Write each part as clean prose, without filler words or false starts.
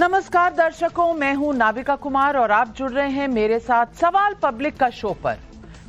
नमस्कार दर्शकों, मैं हूं नाविका कुमार और आप जुड़ रहे हैं मेरे साथ सवाल पब्लिक का शो पर।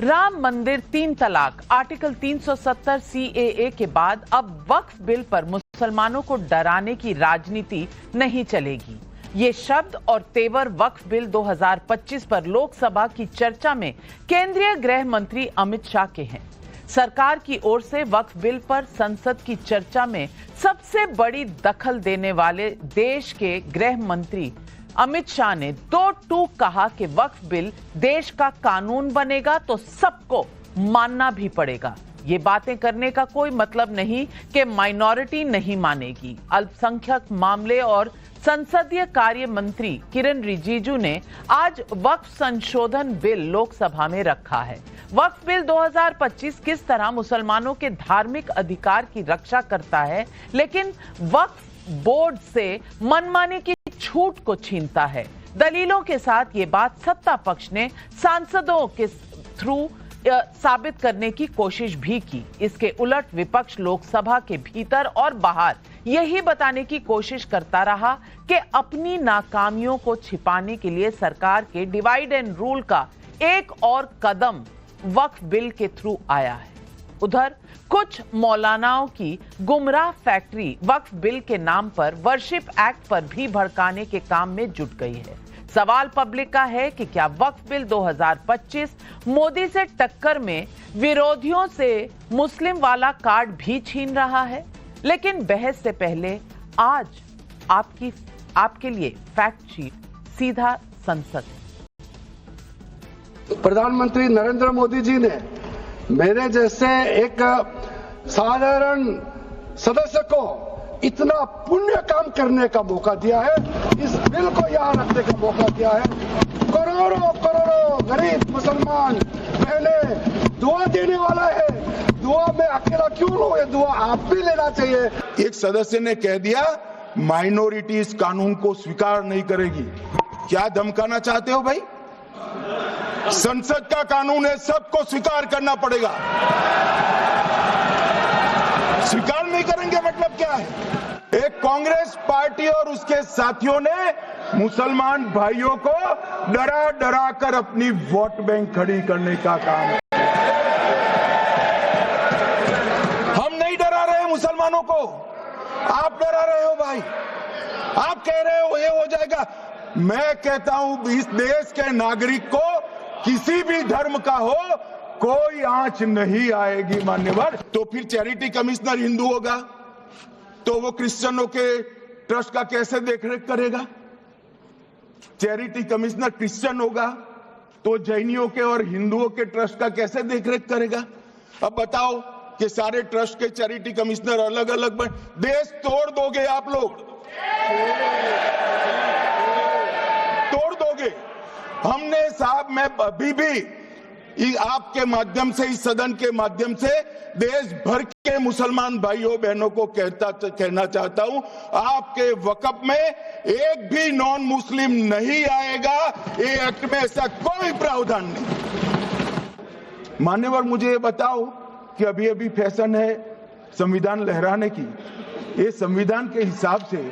राम मंदिर, 3 तलाक, आर्टिकल 370 CAA के बाद अब वक्फ बिल पर मुसलमानों को डराने की राजनीति नहीं चलेगी। ये शब्द और तेवर वक्फ बिल 2025 पर लोकसभा की चर्चा में केंद्रीय गृह मंत्री अमित शाह के हैं। सरकार की ओर से वक्फ बिल पर संसद की चर्चा में सबसे बड़ी दखल देने वाले देश के गृह मंत्री अमित शाह ने 2 टूक कहा कि वक्फ बिल देश का कानून बनेगा तो सबको मानना भी पड़ेगा। ये बातें करने का कोई मतलब नहीं कि माइनॉरिटी नहीं मानेगी। अल्पसंख्यक मामले और संसदीय कार्य मंत्री किरण रिजिजू ने आज वक्फ संशोधन बिल लोकसभा में रखा है। वक्फ बिल 2025 किस तरह मुसलमानों के धार्मिक अधिकार की रक्षा करता है, लेकिन वक्फ बोर्ड से मनमानी की छूट को छीनता है। दलीलों के साथ ये बात सत्ता पक्ष ने सांसदों के थ्रू साबित करने की कोशिश भी की। इसके उलट विपक्ष लोकसभा के भीतर और बाहर यही बताने की कोशिश करता रहा कि अपनी नाकामियों को छिपाने के लिए सरकार के डिवाइड एंड रूल का एक और कदम वक्फ बिल के थ्रू आया है। उधर कुछ मौलानाओं की गुमराह फैक्ट्री वक्फ बिल के नाम पर वर्शिप एक्ट पर भी भड़काने के काम में जुट गई है। सवाल पब्लिक का है कि क्या वक्फ बिल 2025 मोदी से टक्कर में विरोधियों से मुस्लिम वाला कार्ड भी छीन रहा है? लेकिन बहस से पहले आज आपके लिए फैक्ट शीट सीधा संसद। प्रधानमंत्री नरेंद्र मोदी जी ने मेरे जैसे एक साधारण सदस्य को इतना पुण्य काम करने का मौका दिया है, इस बिल को यहाँ रखने का मौका दिया है। करोड़ों करोड़ों गरीब मुसलमान बहने दुआ देने वाला है। दुआ में अकेला क्यों लो, ये दुआ आप भी लेना चाहिए। एक सदस्य ने कह दिया माइनॉरिटी इस कानून को स्वीकार नहीं करेगी। क्या धमकाना चाहते हो भाई? संसद का कानून है, सबको स्वीकार करना पड़ेगा। स्वीकार नहीं करेंगे मतलब क्या है? एक कांग्रेस पार्टी और उसके साथियों ने मुसलमान भाइयों को डरा डरा कर अपनी वोट बैंक खड़ी करने का काम है। हम नहीं डरा रहे मुसलमानों को, आप डरा रहे हो भाई। आप कह रहे हो ये हो जाएगा। मैं कहता हूं इस देश के नागरिक को किसी भी धर्म का हो कोई आंच नहीं आएगी मान्यवर। तो फिर चैरिटी कमिश्नर हिंदू होगा तो वो क्रिश्चियनों के ट्रस्ट का कैसे देखरेख करेगा? चैरिटी कमिश्नर क्रिश्चियन होगा तो जैनियों के और हिंदुओं के ट्रस्ट का कैसे देखरेख करेगा? अब बताओ कि सारे ट्रस्ट के चैरिटी कमिश्नर अलग अलग देश तोड़ दोगे आप लोग, तोड़ दोगे। हमने साहब, मैं अभी भी आपके माध्यम से, इस सदन के माध्यम से देश भर के मुसलमान भाइयों बहनों को कहना चाहता हूं, आपके वक्फ में एक भी नॉन मुस्लिम नहीं आएगा। ये एक्ट में ऐसा कोई प्रावधान नहीं। मान्यवर, मुझे ये बताओ कि अभी अभी फैशन है संविधान लहराने की। ये संविधान के हिसाब से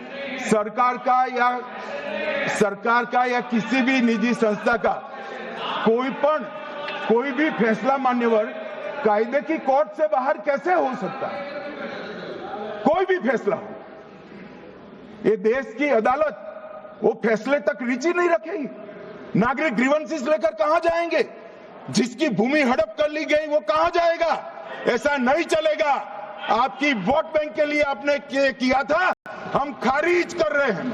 सरकार का या किसी भी निजी संस्था का कोई भी फैसला मान्यवर कायदे की कोर्ट से बाहर कैसे हो सकता है? कोई भी फैसला हो, ये देश की अदालत वो फैसले तक रुचि नहीं रखेगी। नागरिक ग्रीवेंसेस लेकर कहां जाएंगे? जिसकी भूमि हड़प कर ली गई वो कहां जाएगा? ऐसा नहीं चलेगा। आपकी वोट बैंक के लिए आपने किया था, हम खारिज कर रहे हैं,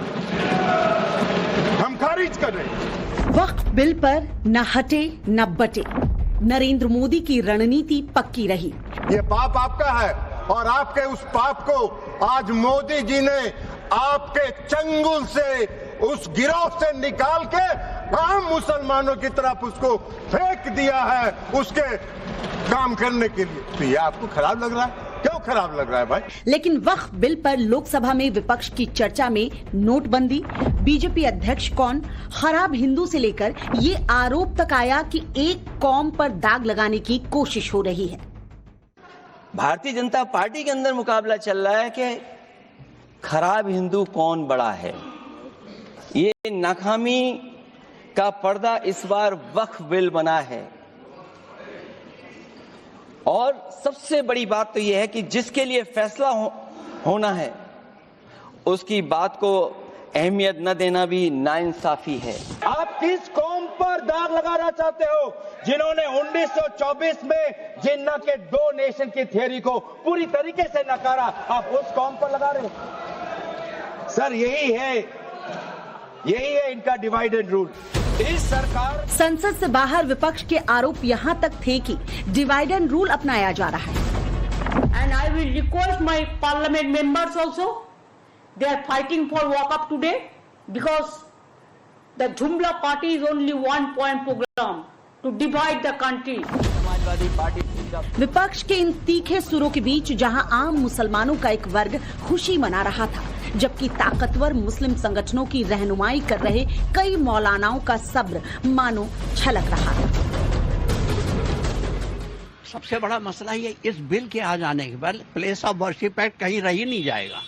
हम खारिज कर रहे हैं। वक्फ बिल पर न हटे न बटे, नरेंद्र मोदी की रणनीति पक्की रही। ये पाप आपका है और आपके उस पाप को आज मोदी जी ने आपके चंगुल से, उस गिरोह से निकाल के आम मुसलमानों की तरफ उसको फेंक दिया है उसके काम करने के लिए। तो ये आपको खराब लग रहा है? क्यों खराब लग रहा है भाई? लेकिन वक्फ बिल पर लोकसभा में विपक्ष की चर्चा में नोटबंदी, बीजेपी अध्यक्ष कौन, खराब हिंदू से लेकर ये आरोप तक आया कि एक कौम पर दाग लगाने की कोशिश हो रही है। भारतीय जनता पार्टी के अंदर मुकाबला चल रहा है कि खराब हिंदू कौन बड़ा है। ये नाकामी का पर्दा इस बार वक्फ बिल बना है। और सबसे बड़ी बात तो यह है कि जिसके लिए फैसला होना है उसकी बात को अहमियत न देना भी नाइंसाफी है। आप किस कौम पर दाग लगाना चाहते हो जिन्होंने 1924 में जिन्ना के दो नेशन की थियरी को पूरी तरीके से नकारा? आप उस कौम पर लगा रहे हो सर। यही है इनका डिवाइड एंड रूल। इस सरकार संसद से बाहर विपक्ष के आरोप यहां तक थे कि डिवाइड एंड रूल अपनाया जा रहा है। And I will request my parliament members also, they are fighting for walk up today because the Jumla party is only one point program to divide the country. Samajwadi party विपक्ष के इन तीखे सुरों के बीच जहां आम मुसलमानों का एक वर्ग खुशी मना रहा था, जबकि ताकतवर मुस्लिम संगठनों की रहनुमाई कर रहे कई मौलानाओं का सब्र मानो छलक रहा है। सबसे बड़ा मसला ये इस बिल के आ जाने के बाद प्लेस ऑफ वर्शिप एक्ट कहीं रह ही नहीं जाएगा।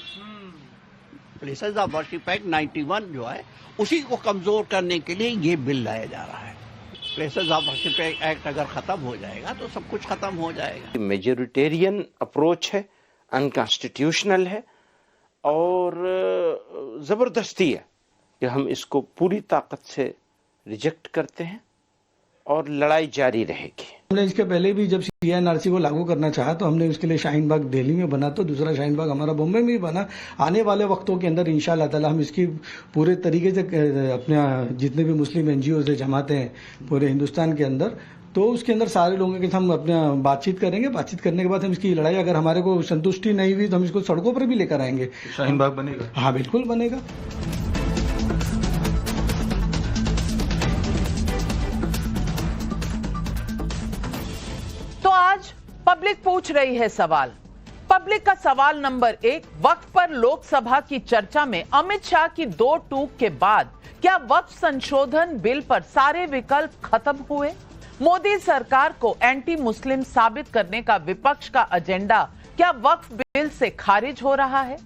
प्लेसेस ऑफ वर्शिप एक्ट 91 जो है उसी को कमजोर करने के लिए ये बिल लाया जा रहा है। प्लेसेस ऑफ वर्शिप एक्ट अगर खत्म हो जाएगा तो सब कुछ खत्म हो जाएगा। मेजोरिटेरियन अप्रोच है, अनकॉन्स्टिट्यूशनल है और जबरदस्ती है कि हम इसको पूरी ताकत से रिजेक्ट करते हैं और लड़ाई जारी रहेगी। हमने इसके पहले भी जब CNRC को लागू करना चाहा तो हमने उसके लिए शाहीन बाग दिल्ली में बना, तो दूसरा शाहीन बाग हमारा बॉम्बे में भी बना। आने वाले वक्तों के अंदर इंशाअल्लाह ताला हम इसकी पूरे तरीके से अपने जितने भी मुस्लिम NGO से जमाते हैं पूरे हिंदुस्तान के अंदर, तो उसके अंदर सारे लोगों के साथ हम अपना बातचीत करेंगे। बातचीत करने के बाद हम इसकी लड़ाई, अगर हमारे को संतुष्टि नहीं हुई तो हम इसको सड़कों पर भी लेकर आएंगे। शाहीन बाग बनेगा? हाँ बिल्कुल बनेगा। तो आज पब्लिक पूछ रही है सवाल। पब्लिक का सवाल नंबर 1, वक्फ पर लोकसभा की चर्चा में अमित शाह की 2 टूक के बाद क्या वक्फ संशोधन बिल पर सारे विकल्प खत्म हुए? मोदी सरकार को एंटी मुस्लिम साबित करने का विपक्ष का एजेंडा क्या वक्फ बिल से खारिज हो रहा है?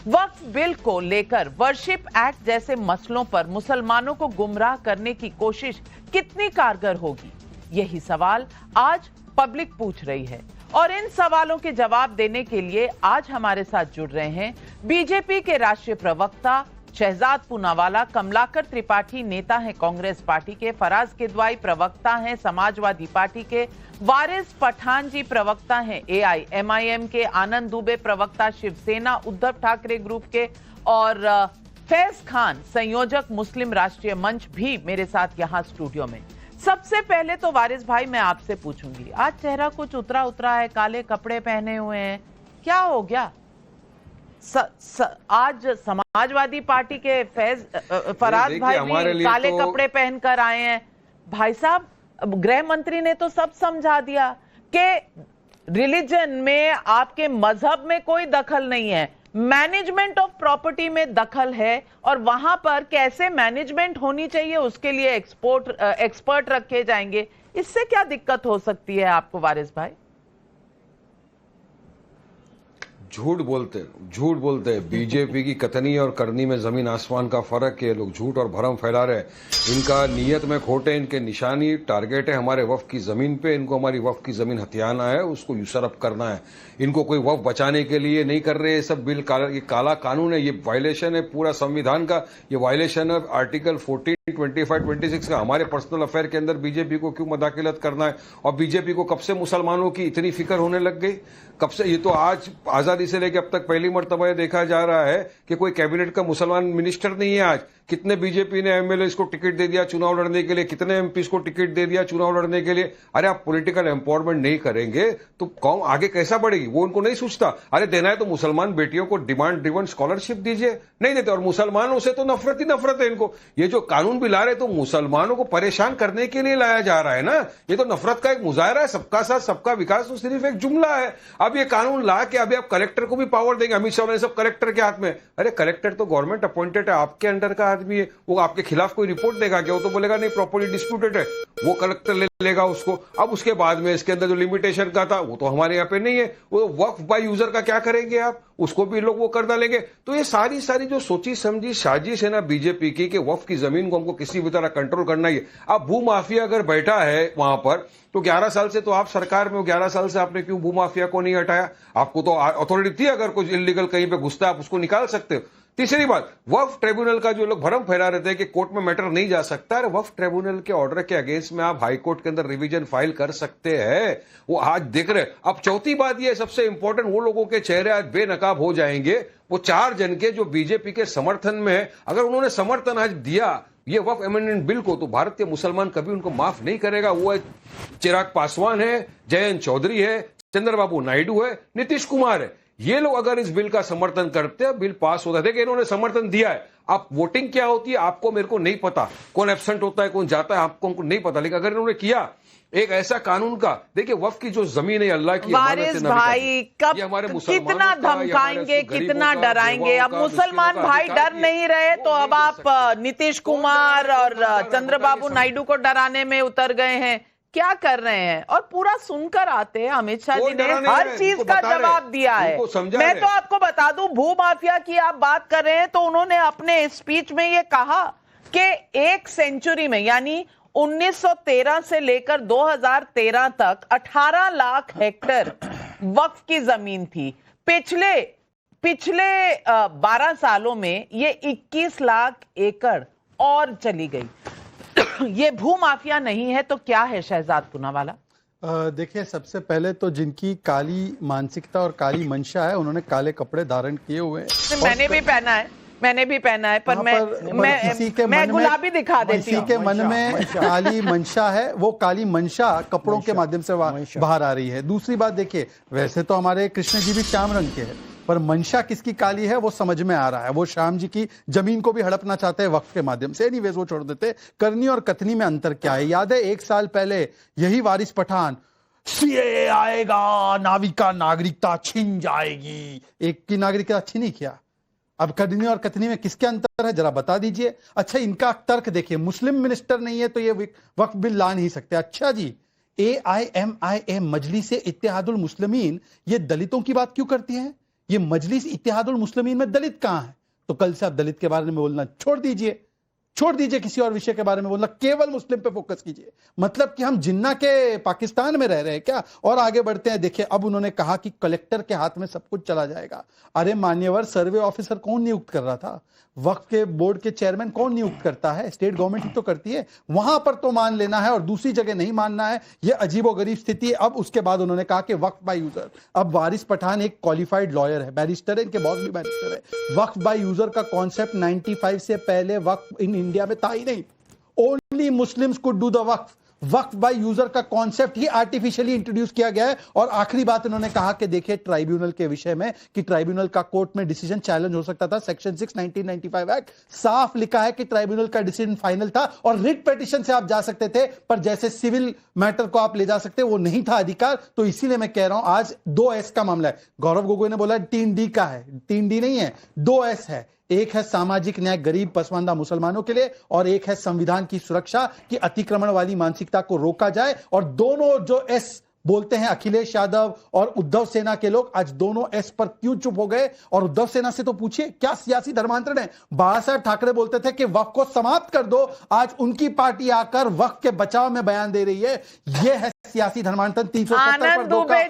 वक्फ बिल को लेकर वर्शिप एक्ट जैसे मसलों पर मुसलमानों को गुमराह करने की कोशिश कितनी कारगर होगी? यही सवाल आज पब्लिक पूछ रही है। और इन सवालों के जवाब देने के लिए आज हमारे साथ जुड़ रहे हैं बीजेपी के राष्ट्रीय प्रवक्ता शहजाद पूनावाला, कमलाकर त्रिपाठी नेता हैं कांग्रेस पार्टी के, फराज किदवाई प्रवक्ता हैं समाजवादी पार्टी के, वारिस पठान जी प्रवक्ता हैं AIMIM के, आनंद दुबे प्रवक्ता शिवसेना उद्धव ठाकरे ग्रुप के और फैज खान संयोजक मुस्लिम राष्ट्रीय मंच भी मेरे साथ यहां स्टूडियो में। सबसे पहले तो वारिस भाई मैं आपसे पूछूंगी, आज चेहरा कुछ उतरा है, काले कपड़े पहने हुए हैं, क्या हो गया? आज समाजवादी पार्टी के फराज भाई भी काले कपड़े पहनकर आए हैं। भाई साहब, गृह मंत्री ने तो सब समझा दिया कि रिलीजन में, आपके मजहब में कोई दखल नहीं है, मैनेजमेंट ऑफ प्रॉपर्टी में दखल है और वहां पर कैसे मैनेजमेंट होनी चाहिए उसके लिए एक्सपर्ट रखे जाएंगे। इससे क्या दिक्कत हो सकती है आपको वारिस भाई? झूठ बोलते हैं। बीजेपी की कथनी और करनी में जमीन आसमान का फर्क है। लोग झूठ और भरम फैला रहे हैं। इनका नियत में खोटे, इनके निशानी टारगेट है हमारे वक्फ की जमीन पे। इनको हमारी वक्फ की जमीन हथियाना है, उसको यूसरफ करना है। इनको कोई वक्फ बचाने के लिए नहीं कर रहे। ये सब बिल ये काला कानून है, ये वायलेशन है पूरा संविधान का, ये वायलेशन है आर्टिकल 14, 25, 26 का। हमारे पर्सनल अफेयर के अंदर बीजेपी को क्यों मदाखलत करना है? और बीजेपी को कब से मुसलमानों की इतनी फिक्र होने लग गई? कब से? ये तो आज आजादी से लेकर अब तक पहली मर्तबा देखा जा रहा है कि कोई कैबिनेट का मुसलमान मिनिस्टर नहीं है। आज कितने बीजेपी ने एमएलए को टिकट दे दिया चुनाव लड़ने के लिए, कितने एमपी को टिकट दे दिया चुनाव लड़ने के लिए। अरे आप पॉलिटिकल एम्पावरमेंट नहीं करेंगे तो कौन आगे कैसा बढ़ेगी? वो उनको नहीं सोचता। अरे देना है तो मुसलमान बेटियों को डिमांड ड्रिवन स्कॉलरशिप दीजिए, नहीं देते। और मुसलमानों से तो नफरत ही नफरत है इनको। ये जो कानून भी ला रहे तो मुसलमानों को परेशान करने के लिए लाया जा रहा है ना। ये तो नफरत का एक मुजाहरा है। सबका साथ सबका विकास तो सिर्फ एक जुमला है। अब ये कानून ला के अभी आप कलेक्टर को भी पावर देंगे। अमित शाह ने सब कलेक्टर के हाथ में। अरे कलेक्टर तो गवर्नमेंट अपॉइंटेड है, आपके अंडर का आदमी है, वो आपके खिलाफ कोई रिपोर्ट देगा क्या? वो तो बोलेगा नहीं प्रॉपर्ली डिस्प्यूटेड है, वो कलेक्टर ले लेगा उसको। अब उसके बाद में इसके अंदर जो लिमिटेशन का था वो तो हमारे यहाँ पे नहीं है, वो वक्फ बाय यूजर का क्या करेंगे आप? उसको भी लोग वो कर डालेंगे। तो ये सारी जो सोची समझी साजिश है ना बीजेपी की कि वक्फ की जमीन को हमको किसी भी तरह कंट्रोल करना ही है। अब भू माफिया अगर बैठा है वहां पर तो 11 साल से तो आप सरकार में हो, 11 साल से आपने क्यों भू माफिया को नहीं हटाया? आपको तो अथॉरिटी थी, अगर कुछ इलीगल कहीं पे घुसता है आप उसको निकाल सकते हो। तीसरी बात, वक्फ ट्रिब्यूनल का जो लोग भरम फैला रहे थे कि कोर्ट में मैटर नहीं जा सकता, अरे वक्फ ट्रिब्यूनल के ऑर्डर के अगेंस्ट में आप हाई कोर्ट के अंदर रिवीजन फाइल कर सकते हैं। वो आज देख रहे। अब चौथी बात ये सबसे इंपॉर्टेंट, वो लोगों के चेहरे आज बेनकाब हो जाएंगे, वो 4 जन के जो बीजेपी के समर्थन में है। अगर उन्होंने समर्थन आज दिया ये वक्फ अमेंडमेंट बिल को, तो भारतीय मुसलमान कभी उनको माफ नहीं करेगा। वो है चिराग पासवान है, जयंत चौधरी है, चंद्रबाबू नायडू है, नीतीश कुमार है। ये लोग अगर इस बिल का समर्थन करते हैं, बिल पास होता है। देखिए इन्होंने समर्थन दिया है। अब वोटिंग क्या होती है आपको मेरे को नहीं पता, कौन एब्सेंट होता है कौन जाता है आपको हमको नहीं पता, लेकिन अगर इन्होंने किया एक ऐसा कानून का, देखिए वक्फ की जो जमीन है अल्लाह की, वारिस भाई कब कितना धमकाएंगे, कितना डराएंगे? अब मुसलमान भाई डर नहीं रहे तो अब आप नीतीश कुमार और चंद्रबाबू नायडू को डराने में उतर गए हैं। क्या कर रहे हैं? और पूरा सुनकर आते हैं, अमित शाह जी ने हर चीज का जवाब दिया है। मैं तो आपको बता दूं, भू माफिया की आप बात कर रहे हैं तो उन्होंने अपने स्पीच में ये कहा कि 1 सेंचुरी में, यानी 1913 से लेकर 2013 तक 18 लाख हेक्टेयर वक्फ की जमीन थी। पिछले 12 सालों में ये 21 लाख एकड़ और चली गई। ये भू माफिया नहीं है तो क्या है शहजाद पूनावाला? देखिए, सबसे पहले तो जिनकी काली मानसिकता और काली मंशा है उन्होंने काले कपड़े धारण किए हुए हैं। मैंने भी पहना है पर मैं गुलाबी दिखा देती हूँ। किसी के मन में काली मंशा है, वो काली मंशा कपड़ों के माध्यम से बाहर आ रही है। दूसरी बात देखिए, वैसे तो हमारे कृष्ण जी भी श्याम रंग के हैं, पर मंशा किसकी काली है वो समझ में आ रहा है। वो श्याम जी की जमीन को भी हड़पना चाहते हैं वक्फ के माध्यम से। एनीवेज वो छोड़ देते। करनी और कथनी में अंतर क्या है? याद है 1 साल पहले यही वारिस पठान, सीएए आएगा, नाविका नागरिकता छिन जाएगी, एक की नागरिकता छिनी क्या? अब करनी और कथनी में किसके अंतर है जरा बता दीजिए। अच्छा, इनका तर्क देखिए, मुस्लिम मिनिस्टर नहीं है तो ये वक्फ बिल ला नहीं सकते। अच्छा जी, AIMIM मजलिस इत्तेहादुल मुस्लिमीन ये दलितों की बात क्यों करती है? ये मजलिस इत्तेहादुल मुस्लिमीन में दलित कहां है? तो कल से आप दलित के बारे में बोलना छोड़ दीजिए, किसी और विषय के बारे में बोलना, केवल मुस्लिम पे फोकस कीजिए। मतलब कि हम जिन्ना के पाकिस्तान में रह रहे हैं क्या? और आगे बढ़ते हैं। देखिए, अब उन्होंने कहा कि कलेक्टर के हाथ में सब कुछ चला जाएगा। अरे मान्यवर, सर्वे ऑफिसर कौन नियुक्त कर रहा था? वक्फ के बोर्ड के चेयरमैन कौन नियुक्त करता है? स्टेट गवर्नमेंट ही तो करती है। वहां पर तो मान लेना है और दूसरी जगह नहीं मानना है। यह अजीबोगरीब स्थिति है। अब उसके बाद उन्होंने कहा कि वक्फ बाय यूजर। अब वारिस पठान एक क्वालिफाइड लॉयर है, बैरिस्टर है, इनके बॉस भी बैरिस्टर है। वक्फ बाय यूजर का कॉन्सेप्ट 95 से पहले वक्फ इन इंडिया में था ही नहीं। Only Muslims could do the Waqf. Waqf by user का कॉन्सेप्ट ही आर्टिफिशियली इंट्रोड्यूस किया गया है। और आखिरी बात उन्होंने कहा कि देखिए ट्राइब्यूनल के विषय में, कि ट्राइब्यूनल का कोर्ट में डिसीजन चैलेंज हो सकता था। सेक्शन 6 1995 एक्ट साफ लिखा है कि ट्राइब्यूनल का डिसीजन फाइनल था और रिट पिटीशन से आप जा सकते थे, पर जैसे सिविल मैटर को आप ले जा सकते वो नहीं था अधिकार। तो इसीलिए मैं कह रहा हूं आज 2S का मामला है। गौरव गोगोई ने बोला 3D का है, 3D नहीं है, 2S है। एक है सामाजिक न्याय गरीब पसमानदा मुसलमानों के लिए, और एक है संविधान की सुरक्षा की अतिक्रमण वाली मानसिकता को रोका जाए। और दोनों जो एस बोलते हैं अखिलेश यादव और उद्धव सेना के लोग, आज दोनों एस पर क्यों चुप हो गए? और उद्धव सेना से तो पूछिए क्या सियासी धर्मांतरण है। बाला साहब ठाकरे बोलते थे कि वक्फ को समाप्त कर दो, आज उनकी पार्टी आकर वक्फ के बचाव में बयान दे रही है। यह है सियासी धर्मांतरण। 370 पर धोखा,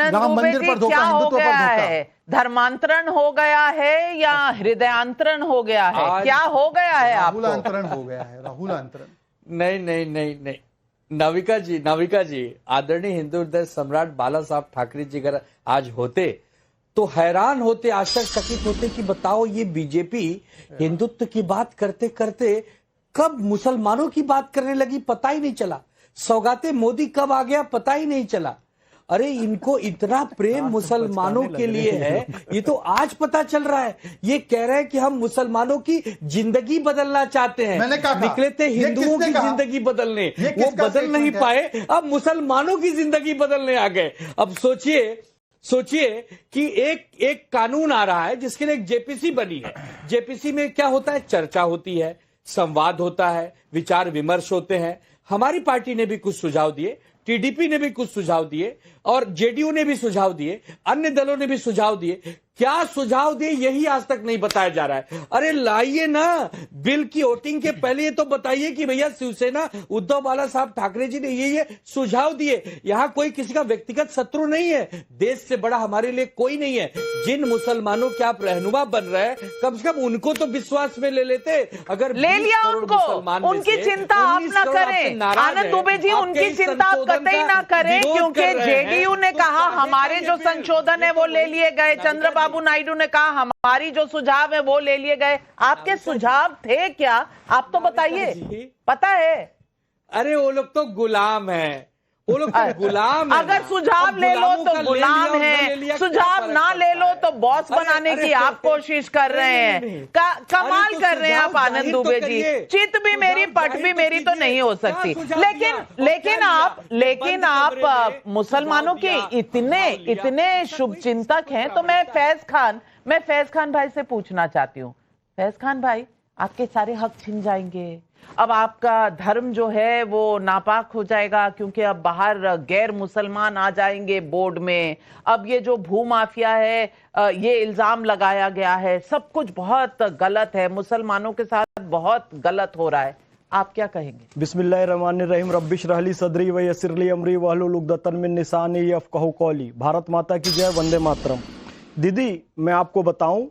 राम मंदिर पर धोखा, हिंदुत्व पर धोखा। धर्मांतरण हो गया है या हृदयांतरण हो गया है? क्या हो गया है? राहुलांतरण हो गया है, राहुलांतरण। नहीं, नाविका जी, आदरणीय हिंदू हृदय सम्राट बाला साहब ठाकरे जी अगर आज होते तो हैरान होते, आश्चर्यचकित होते कि बताओ ये बीजेपी हिंदुत्व की बात करते करते कब मुसलमानों की बात करने लगी पता ही नहीं चला। सौगाते मोदी कब आ गया पता ही नहीं चला। अरे इनको इतना प्रेम मुसलमानों के लिए है, ये तो आज पता चल रहा है। ये कह रहे हैं कि हम मुसलमानों की जिंदगी बदलना चाहते हैं। निकले थे हिंदुओं की जिंदगी बदलने, वो बदल नहीं पाए, अब मुसलमानों की जिंदगी बदलने आ गए। अब सोचिए सोचिए कि एक कानून आ रहा है जिसके लिए एक जेपीसी बनी है। जेपीसी में क्या होता है? चर्चा होती है, संवाद होता है, विचार विमर्श होते हैं। हमारी पार्टी ने भी कुछ सुझाव दिए, टीडीपी ने भी कुछ सुझाव दिए और जेडीयू ने भी सुझाव दिए, अन्य दलों ने भी सुझाव दिए। क्या सुझाव दिए यही आज तक नहीं बताया जा रहा है। अरे लाइए ना, बिल की वोटिंग के पहले ये तो बताइए कि भैया शिवसेना उद्धव बाला साहब ठाकरे जी ने ये सुझाव दिए। यहां कोई किसी का व्यक्तिगत शत्रु नहीं है, देश से बड़ा हमारे लिए कोई नहीं है। जिन मुसलमानों के आप रहनुमा बन रहे हैं, कम से कम उनको तो विश्वास में ले लेते। अगर ले लिया उनको, उनकी चिंता आप ना करें आनंद दुबे जी, उनकी चिंता आप कतई ना करें, क्योंकि जेडीयू ने कहा हमारे जो संशोधन है वो ले लिए गए, चंद्रबाबू नायडू ने कहा हमारी जो सुझाव है वो ले लिए गए। आपके सुझाव थे क्या? आप तो बताइए, पता है? अरे वो लोग तो गुलाम है, वो लोग तो गुलाम है। अगर सुझाव ले लो तो गुलाम है, सुझाव ना ले लो तो बॉस बनाने की आप कोशिश कर रहे हैं। कमाल कर रहे हैं आप आनंद दुबे जी। चित भी मेरी, पट भी मेरी तो नहीं हो सकती। लेकिन आप मुसलमानों के इतने शुभ चिंतक हैं, तो मैं फैज खान भाई से पूछना चाहती हूँ। फैज खान भाई, आपके सारे हक छिन जाएंगे, अब आपका धर्म जो है वो नापाक हो जाएगा, क्योंकि अब बाहर गैर मुसलमान आ जाएंगे बोर्ड में। अब ये जो भू माफिया है, ये इल्जाम लगाया गया है, सब कुछ बहुत गलत है, मुसलमानों के साथ बहुत गलत हो रहा है। आप क्या कहेंगे? बिस्मिल्लाहिर्रहमानिर्रहीम, रब्बिश रहली सदरी व यस्सिरली अमरी वहलुल उक़दतन मिन लिसानी यफ़क़हू क़ौली। भारत माता की जय, वंदे मातरम। दीदी, मैं आपको बताऊं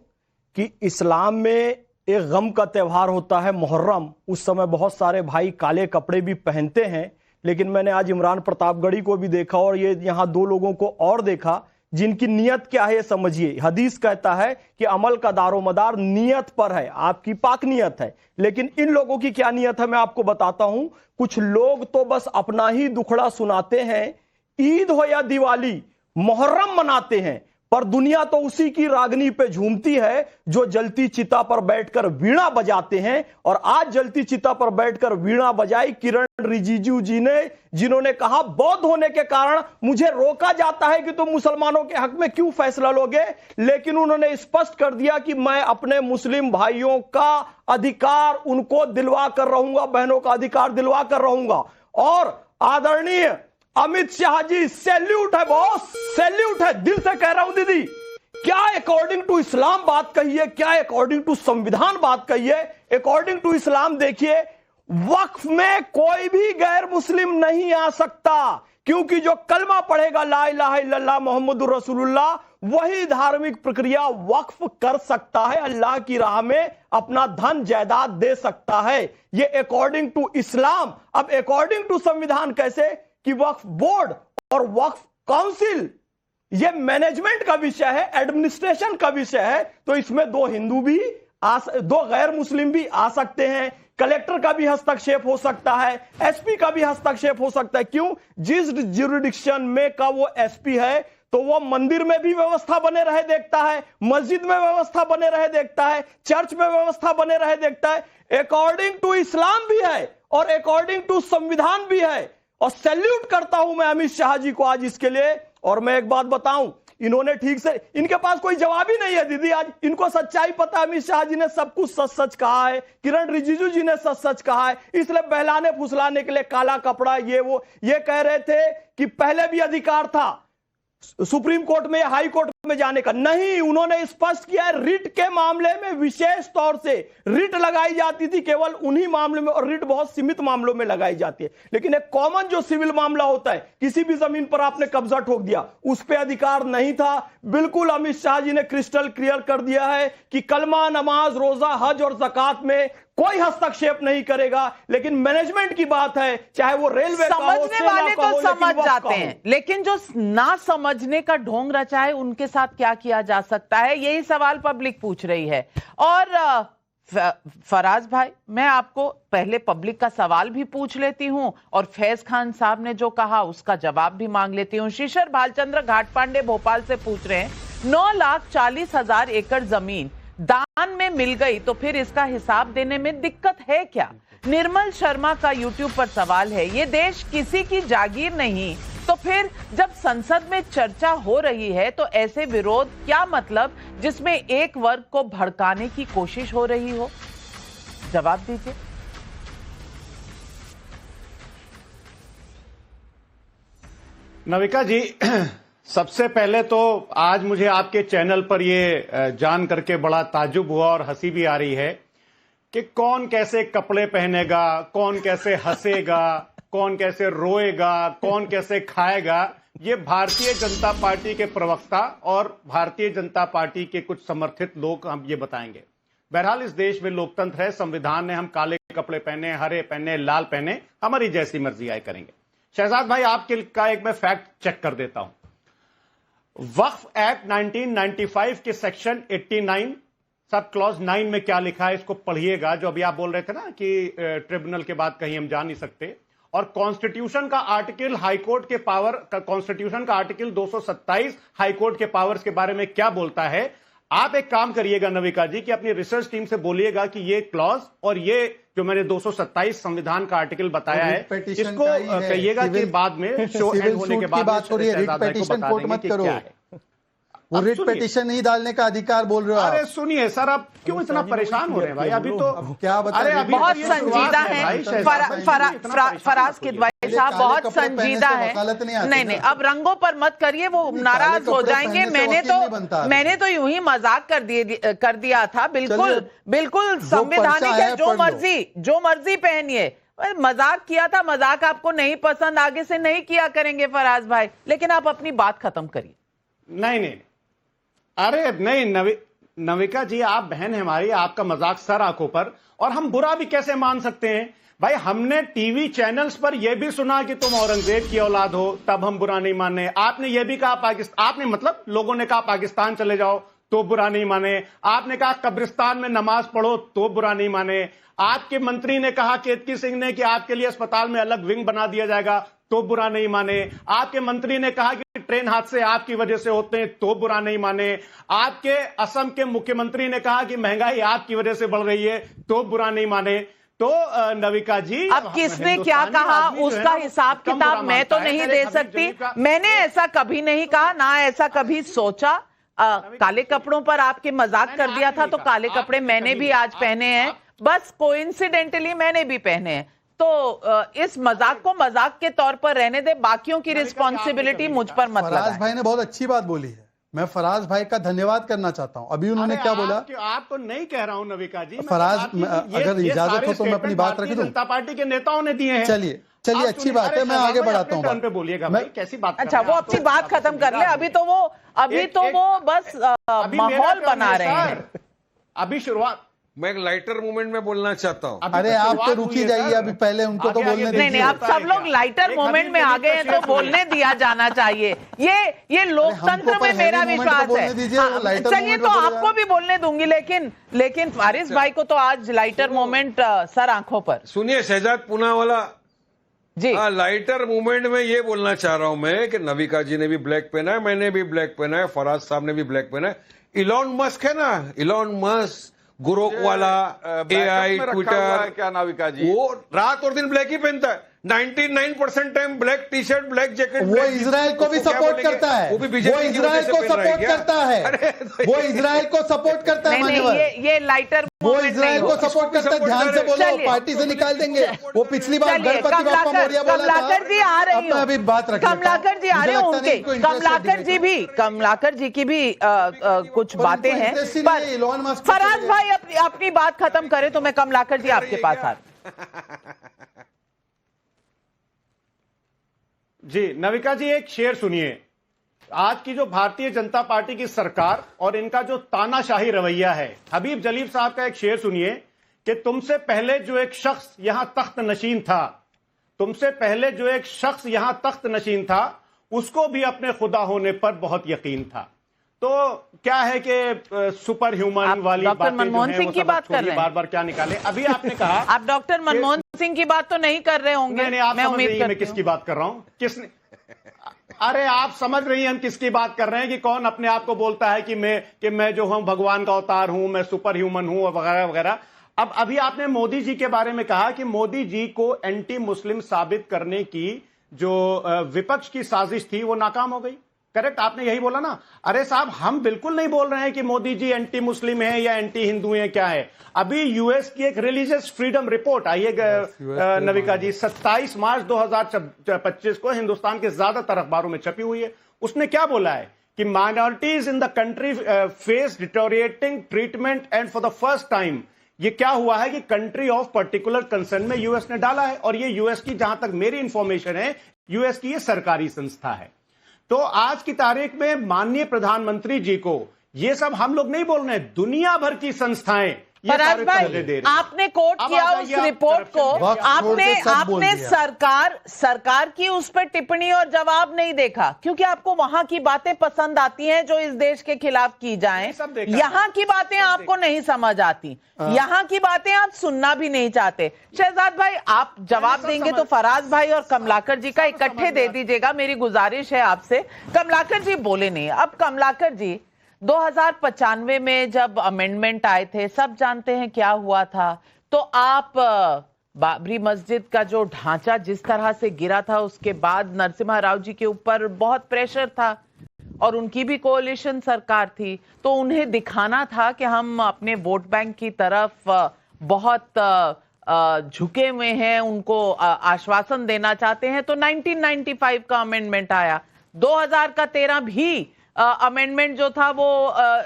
कि इस्लाम में एक गम का त्यौहार होता है मुहर्रम। उस समय बहुत सारे भाई काले कपड़े भी पहनते हैं, लेकिन मैंने आज इमरान प्रतापगढ़ी को भी देखा और ये यहाँ दो लोगों को और देखा जिनकी नियत क्या है ये समझिए। हदीस कहता है कि अमल का दारोमदार नियत पर है, आपकी पाक नियत है। लेकिन इन लोगों की क्या नियत है मैं आपको बताता हूं। कुछ लोग तो बस अपना ही दुखड़ा सुनाते हैं, ईद हो या दिवाली, मुहर्रम मनाते हैं, पर दुनिया तो उसी की रागनी पे झूमती है जो जलती चिता पर बैठकर वीणा बजाते हैं। और आज जलती चिता पर बैठकर वीणा बजाई किरण रिजिजू जी ने, जिन्होंने कहा बौद्ध होने के कारण मुझे रोका जाता है कि तुम मुसलमानों के हक में क्यों फैसला लोगे, लेकिन उन्होंने स्पष्ट कर दिया कि मैं अपने मुस्लिम भाइयों का अधिकार उनको दिलवा कर रहूंगा, बहनों का अधिकार दिलवा कर रहूंगा। और आदरणीय अमित शाह जी, सैल्यूट है बॉस, सैल्यूट है, दिल से कह रहा हूं दीदी। क्या अकॉर्डिंग टू इस्लाम बात कही है, क्या अकॉर्डिंग टू संविधान बात कही है। अकॉर्डिंग टू इस्लाम देखिए, वक्फ में कोई भी गैर मुस्लिम नहीं आ सकता, क्योंकि जो कलमा पढ़ेगा ला इलाहा इल्लल्लाह मुहम्मदुर रसूलुल्लाह, वही धार्मिक प्रक्रिया वक्फ कर सकता है, अल्लाह की राह में अपना धन जायदाद दे सकता है। ये अकॉर्डिंग टू इस्लाम। अब अकॉर्डिंग टू संविधान कैसे कि वक्फ बोर्ड और वक्फ काउंसिल ये मैनेजमेंट का विषय है, एडमिनिस्ट्रेशन का विषय है, तो इसमें दो हिंदू भी दो गैर मुस्लिम भी आ सकते हैं। कलेक्टर का भी हस्तक्षेप हो सकता है, एसपी का भी हस्तक्षेप हो सकता है। क्यों? जिस ज्यूरिडिक्शन में का वो एसपी है तो वो मंदिर में भी व्यवस्था बने रहे देखता है, मस्जिद में व्यवस्था बने रहे देखता है, चर्च में व्यवस्था बने रहे देखता है। अकॉर्डिंग टू इस्लाम भी है और अकॉर्डिंग टू संविधान भी है। और सैल्यूट करता हूं मैं अमित शाह जी को आज इसके लिए। और मैं एक बात बताऊं, इन्होंने ठीक से, इनके पास कोई जवाब ही नहीं है दीदी। आज इनको सच्चाई पता है, अमित शाह जी ने सब कुछ सच सच कहा है, किरण रिजिजू जी ने सच सच कहा है, इसलिए बहलाने फुसलाने के लिए काला कपड़ा ये वो ये कह रहे थे कि पहले भी अधिकार था सुप्रीम कोर्ट में या हाई कोर्ट में जाने का। नहीं, उन्होंने स्पष्ट किया है रिट के मामले में विशेष तौर से रिट लगाई जाती थी केवल उन्हीं मामलों में, और रिट बहुत सीमित मामलों में लगाई जाती है। लेकिन एक कॉमन जो सिविल मामला होता है, किसी भी जमीन पर आपने कब्जा ठोक दिया, उस पर अधिकार नहीं था। बिल्कुल अमित शाह जी ने क्रिस्टल क्लियर कर दिया है कि कलमा, नमाज, रोजा, हज और ज़कात में कोई हस्तक्षेप नहीं करेगा। लेकिन मैनेजमेंट की बात है, चाहे वो रेलवे का हो, समझने वाले तो समझ जाते हैं, लेकिन जो ना समझने का ढोंग रचा है उनके साथ क्या किया जा सकता है, यही सवाल पब्लिक पूछ रही है। और फराज भाई, मैं आपको पहले पब्लिक का सवाल भी पूछ लेती हूं और फैज खान साहब ने जो कहा उसका जवाब भी मांग लेती हूं। शिशिर भालचंद्र घाटपांडे भोपाल से पूछ रहे हैं, 9,40,000 एकड़ जमीन दान में मिल गई तो फिर इसका हिसाब देने में दिक्कत है क्या? निर्मल शर्मा का यूट्यूब पर सवाल है, ये देश किसी की जागीर नहीं, तो फिर जब संसद में चर्चा हो रही है तो ऐसे विरोध क्या मतलब जिसमें एक वर्ग को भड़काने की कोशिश हो रही हो? जवाब दीजिए। नविका जी, सबसे पहले तो आज मुझे आपके चैनल पर ये जान करके बड़ा ताज्जुब हुआ और हंसी भी आ रही है कि कौन कैसे कपड़े पहनेगा, कौन कैसे हंसेगा, कौन कैसे रोएगा, कौन कैसे खाएगा, ये भारतीय जनता पार्टी के प्रवक्ता और भारतीय जनता पार्टी के कुछ समर्थित लोग हम ये बताएंगे। बहरहाल इस देश में लोकतंत्र है, संविधान ने हम काले कपड़े पहने, हरे पहने, लाल पहने, हमारी जैसी मर्जी आए करेंगे। शहजाद भाई, आपके का एक मैं फैक्ट चेक कर देता हूं। वक्फ एक्ट 1995 के सेक्शन 89 सब क्लॉज 9 में क्या लिखा है इसको पढ़िएगा, जो अभी आप बोल रहे थे ना कि ट्रिब्यूनल के बाद कहीं हम जा नहीं सकते। और कॉन्स्टिट्यूशन का आर्टिकल हाईकोर्ट के पावर, कॉन्स्टिट्यूशन का आर्टिकल 227 हाईकोर्ट के पावर्स के बारे में क्या बोलता है। आप एक काम करिएगा नविका जी कि अपनी रिसर्च टीम से बोलिएगा कि ये क्लॉज और ये जो मैंने 227 संविधान का आर्टिकल बताया है, इसको कहिएगा कि बाद में शो एंड होने के बाद बात हो रही है, रिट पिटीशन कोर्ट मत करो। वो रिट पिटीशन नहीं डालने का अधिकार बोल रहे हो आप। अरे सुनिए सर, आप क्यों इतना परेशान हो रहे हैं भाई? अभी तो क्या बता रहे हैं? बहुत संजीदा है फराज किदवाई साहब, बहुत संजीदा है। नहीं, अब रंगों पर मत करिए, वो नाराज हो जाएंगे। मैंने तो यूं ही मजाक कर दिया था। बिल्कुल संवैधानिक है, जो मर्जी पहनिए। मजाक किया था, मजाक आपको नहीं पसंद, आगे से नहीं किया करेंगे फराज भाई, लेकिन आप अपनी बात खत्म करिए। नहीं, अरे नहीं नविका जी, आप बहन है हमारी, आपका मजाक सर आंखों पर, और हम बुरा भी कैसे मान सकते हैं भाई? हमने टीवी चैनल्स पर यह भी सुना कि तुम औरंगजेब की औलाद हो, तब हम बुरा नहीं माने। आपने यह भी कहा पाकिस्तान, आपने मतलब लोगों ने कहा पाकिस्तान चले जाओ तो बुरा नहीं माने। आपने कहा कब्रिस्तान में नमाज पढ़ो तो बुरा नहीं माने। आपके मंत्री ने कहा केतकी सिंह ने कि आपके लिए अस्पताल में अलग विंग बना दिया जाएगा तो बुरा नहीं माने। आपके मंत्री ने कहा कि ट्रेन हादसे आपकी वजह से होते हैं तो बुरा नहीं माने। आपके असम के मुख्यमंत्री ने कहा कि महंगाई आपकी वजह से बढ़ रही है तो बुरा नहीं माने। तो नविका जी, अब किसने क्या कहा उसका हिसाब किताब मैं तो नहीं दे सकती। मैंने ऐसा कभी नहीं कहा, ना ऐसा कभी सोचा। काले कपड़ों पर आपके मजाक कर दिया था, तो काले कपड़े मैंने भी आज पहने हैं, बस कोइंसिडेंटली मैंने भी पहने हैं। तो इस मजाक को मजाक के तौर पर रहने दे, बाकियों की रिस्पॉन्सिबिलिटी मुझ पर मत लगाएं। फराज भाई ने बहुत अच्छी बात बोली है, मैं फराज भाई का धन्यवाद करना चाहता हूं। अभी उन्होंने क्या बोला? आपको नहीं कह रहा हूं नविका जी, फराज अगर इजाजत हो तो मैं अपनी बात रख दूं। जनता पार्टी के नेताओं ने दिए हैं। चलिए अच्छी बात है, मैं आगे बढ़ाता हूं। पे बोलिएगा भाई, कैसी बात? अच्छा, वो अपनी बात खत्म कर ले। अभी तो वो बस माहौल बना रहे हैं। अभी शुरुआत मैं एक लाइटर मूवमेंट में बोलना चाहता हूं। अरे आप तो रुकी जाइए, अभी पहले उनको तो बोलने दीजिए। नहीं, अब सब लोग लाइटर मोमेंट में आ गए हैं तो बोलने दिया जाना चाहिए। ये लोकतंत्र में मेरा विश्वास है। चलिए, तो आपको भी बोलने दूंगी, लेकिन फारिस भाई को तो आज लाइटर मोमेंट सर आंखों पर। सुनिए शहजाद पूनावाला जी, लाइटर मूवमेंट में ये बोलना चाह रहा हूं मैं कि नविका जी ने भी ब्लैक पहना है, मैंने भी ब्लैक पहना है, फराज साहब ने भी ब्लैक पहना है। इलॉन मस्क है ना, इलॉन मस्क गुरोक वाला, AI, ट्विटर, क्या नाविका जी, वो रात और दिन ब्लैक ही पहनता है। 99% time black T shirt, black jacket. वो इजराइल को भी सपोर्ट करता है, वो इजराइल को सपोर्ट करता है, वो इजराइल को सपोर्ट करता है। ये लाइटर वो इजराइल को सपोर्ट करता है। ध्यान से बोलो, पार्टी से निकाल देंगे। वो पिछली बार गणपति बाप्पा मौर्य बोला था। कमलाकर जी आ रहे हैं, अभी बात रखिए। कमलाकर जी आ रहे हैं, उनके कमलाकर जी की भी कुछ बातें हैं। फराज भाई अपनी बात खत्म करें तो मैं कमलाकर जी आपके पास आ रही। जी नविका जी, एक शेर सुनिए। आज की जो भारतीय जनता पार्टी की सरकार और इनका जो तानाशाही रवैया है, हबीब जलील साहब का एक शेर सुनिए कि तुमसे पहले जो एक शख्स यहां तख्त नशीन था, तुमसे पहले जो एक शख्स यहां तख्त नशीन था, उसको भी अपने खुदा होने पर बहुत यकीन था। तो क्या है कि सुपर ह्यूमन वाली डॉक्टर मनमोहन सिंह की बात कर रहे हैं, बार बार क्या निकाले। अभी आपने कहा आप डॉक्टर मनमोहन सिंह की बात तो नहीं कर रहे होंगे। नहीं, आप समझ रही हैं मैं किसकी बात कर रहा हूं। किसने? अरे आप समझ रही हैं हम किसकी बात कर रहे हैं कि कौन अपने आप को बोलता है कि मैं जो हूं भगवान का अवतार हूं, मैं सुपर ह्यूमन हूं वगैरह वगैरह। अब अभी आपने मोदी जी के बारे में कहा कि मोदी जी को एंटी मुस्लिम साबित करने की जो विपक्ष की साजिश थी वो नाकाम हो गई। करेक्ट, आपने यही बोला ना। अरे साहब, हम बिल्कुल नहीं बोल रहे हैं कि मोदी जी एंटी मुस्लिम है या एंटी हिंदू है, क्या है। अभी यूएस की एक रिलीजियस फ्रीडम रिपोर्ट आई है नविका जी, 27 मार्च 2025 को हिंदुस्तान के ज्यादातर अखबारों में छपी हुई है। उसने क्या बोला है कि minorities in the country face deteriorating treatment and for the first time, ये क्या हुआ है कि कंट्री ऑफ पर्टिकुलर कंसर्न में यूएस ने डाला है। और ये यूएस की, जहां तक मेरी इंफॉर्मेशन है, यूएस की ये सरकारी संस्था है। तो आज की तारीख में माननीय प्रधानमंत्री जी को ये सब हम लोग नहीं बोल रहे हैं, दुनिया भर की संस्थाएं पराग भाई, आपने कोट किया उस रिपोर्ट को, आपने सरकार की उस पर टिप्पणी और जवाब नहीं देखा, क्योंकि आपको वहां की बातें पसंद आती हैं जो इस देश के खिलाफ की जाएं। यहाँ की बातें आपको नहीं समझ आती, यहाँ की बातें आप सुनना भी नहीं चाहते। शहजाद भाई, आप जवाब देंगे तो फराज भाई और कमलाकर जी का इकट्ठे दे दीजिएगा, मेरी गुजारिश है आपसे। कमलाकर जी बोले नहीं। अब कमलाकर जी, 2095 में जब अमेंडमेंट आए थे, सब जानते हैं क्या हुआ था। तो आप बाबरी मस्जिद का जो ढांचा जिस तरह से गिरा था, उसके बाद नरसिम्हा राव जी के ऊपर बहुत प्रेशर था और उनकी भी कोalition सरकार थी, तो उन्हें दिखाना था कि हम अपने वोट बैंक की तरफ बहुत झुके हुए हैं, उनको आश्वासन देना चाहते हैं। तो 1995 का अमेंडमेंट आया, 2000 का 13 भी अमेंडमेंट जो था वो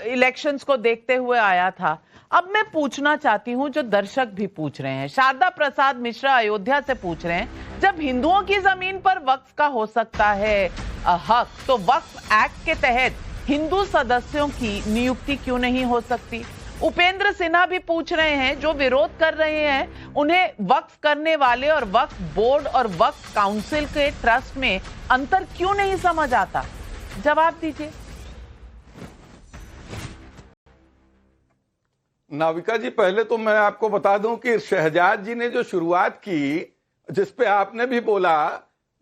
इलेक्शंस को देखते हुए आया था। अब मैं पूछना चाहती हूं, जो दर्शक भी पूछ रहे हैं, शारदा प्रसाद मिश्रा अयोध्या से पूछ रहे हैं, जब हिंदुओं की जमीन पर वक्फ का हो सकता है हक, तो वक्फ एक्ट के तहत हिंदू सदस्यों की नियुक्ति क्यों नहीं हो सकती? उपेंद्र सिन्हा भी पूछ रहे हैं, जो विरोध कर रहे हैं, उन्हें वक्फ करने वाले और वक्फ बोर्ड और वक्फ काउंसिल के ट्रस्ट में अंतर क्यों नहीं समझ आता? जवाब दीजिए। नाविका जी, पहले तो मैं आपको बता दूं कि शहजाद जी ने जो शुरुआत की, जिस पे आपने भी बोला,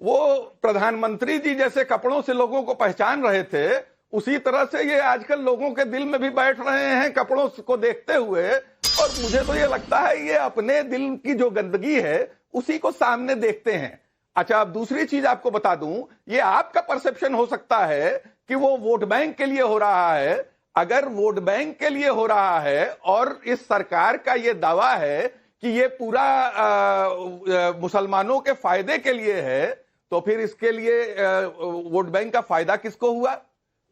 वो प्रधानमंत्री जी जैसे कपड़ों से लोगों को पहचान रहे थे, उसी तरह से ये आजकल लोगों के दिल में भी बैठ रहे हैं कपड़ों को देखते हुए। और मुझे तो ये लगता है ये अपने दिल की जो गंदगी है उसी को सामने देखते हैं। अच्छा, अब दूसरी चीज आपको बता दूं, ये आपका परसेप्शन हो सकता है कि वो वोट बैंक के लिए हो रहा है। अगर वोट बैंक के लिए हो रहा है और इस सरकार का ये दावा है कि ये पूरा मुसलमानों के फायदे के लिए है, तो फिर इसके लिए वोट बैंक का फायदा किसको हुआ?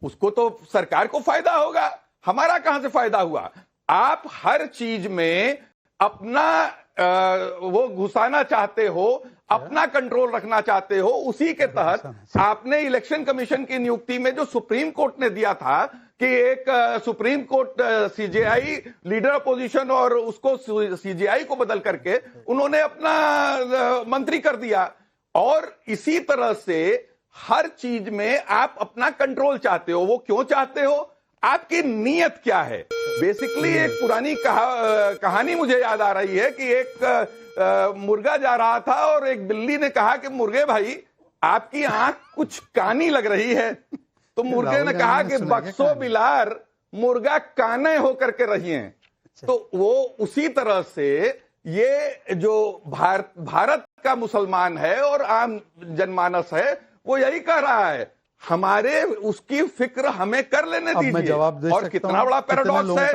उसको तो सरकार को फायदा होगा, हमारा कहां से फायदा हुआ? आप हर चीज में अपना वो घुसाना चाहते हो, अपना कंट्रोल रखना चाहते हो। उसी के तहत आपने इलेक्शन कमीशन की नियुक्ति में जो सुप्रीम कोर्ट ने दिया था कि एक supreme court CJI leader opposition और उसको सीजेआई को बदल करके उन्होंने अपना मंत्री कर दिया। और इसी तरह से हर चीज में आप अपना कंट्रोल चाहते हो। वो क्यों चाहते हो? आपकी नीयत क्या है? बेसिकली एक पुरानी कहानी मुझे याद आ रही है कि एक मुर्गा जा रहा था और एक बिल्ली ने कहा कि मुर्गे भाई, आपकी आंख कुछ कानी लग रही है। तो मुर्गे ने कहा कि बक्सो बिलार, मुर्गा काने होकर के रहिए। तो वो उसी तरह से ये जो भारत का मुसलमान है और आम जनमानस है, वो यही कह रहा है, हमारे उसकी फिक्र हमें कर लेने दीजिए। और कितना बड़ा पैराडॉक्स है,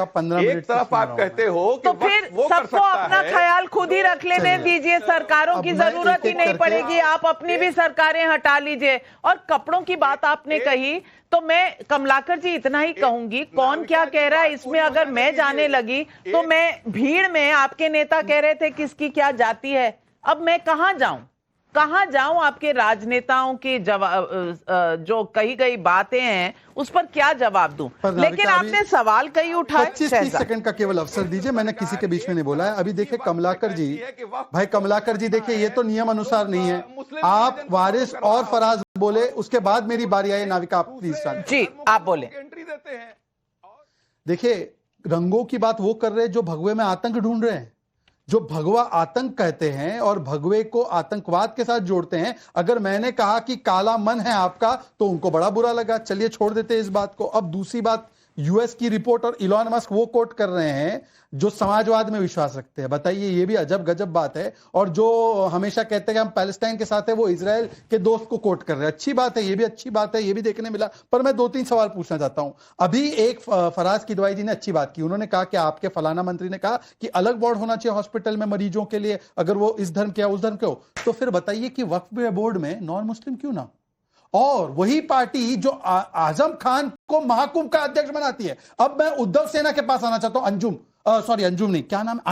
एक तरफ आप कहते हो कि तो फिर सबको अपना ख्याल खुद ही रख लेने दीजिए, सरकारों की जरूरत ही नहीं पड़ेगी, आप अपनी भी सरकारें हटा लीजिए। और कपड़ों की बात आपने कही, तो मैं कमलाकर जी इतना ही कहूंगी, कौन क्या कह रहा है इसमें अगर मैं जाने लगी तो मैं भीड़ में, आपके नेता कह रहे थे किसकी क्या जाति है, अब मैं कहां जाऊं आपके राजनेताओं की जो कही गई बातें हैं उस पर क्या जवाब दूं? लेकिन आपने सवाल कई उठाए। 25-30 सेकंड का केवल अवसर दीजिए, मैंने किसी के बीच में नहीं बोला है। अभी देखिए कमलाकर जी, भाई कमलाकर जी, देखिए ये तो नियम अनुसार नहीं है। आप वारिस और फराज बोले, उसके बाद मेरी बारी आई। नाविका, आप प्लीज जी आप बोले। देखिए, रंगों की बात वो कर रहे हैं जो भगवे में आतंक ढूंढ रहे हैं, जो भगवा आतंक कहते हैं और भगवे को आतंकवाद के साथ जोड़ते हैं। अगर मैंने कहा कि काला मन है आपका तो उनको बड़ा बुरा लगा, चलिए छोड़ देते हैं इस बात को। अब दूसरी बात यूएस की रिपोर्ट और इलॉन मस्क वो कोट कर रहे हैं जो समाजवाद में विश्वास रखते हैं। बताइए, ये भी अजब गजब बात है। और जो हमेशा कहते हैं कि हम पैलेस्टाइन के साथ है, वो इजराइल के दोस्त को कोट कर रहे हैं। अच्छी बात है, ये भी अच्छी बात है, ये भी देखने मिला। पर मैं 2-3 सवाल पूछना चाहता हूं। अभी एक फराज किदवाई जी ने अच्छी बात की, उन्होंने कहा कि आपके फलाना मंत्री ने कहा कि अलग वार्ड होना चाहिए हॉस्पिटल में मरीजों के लिए, अगर वो इस धर्म के या उस धर्म के हो। तो फिर बताइए कि वक्फ बोर्ड में नॉन मुस्लिम क्यों ना? और वही पार्टी जो आजम खान को महाकुंभ का अध्यक्ष बनाती है। अब मैं उद्धव सेना के पास आना चाहता हूं। अंजुम नहीं, क्या नाम है?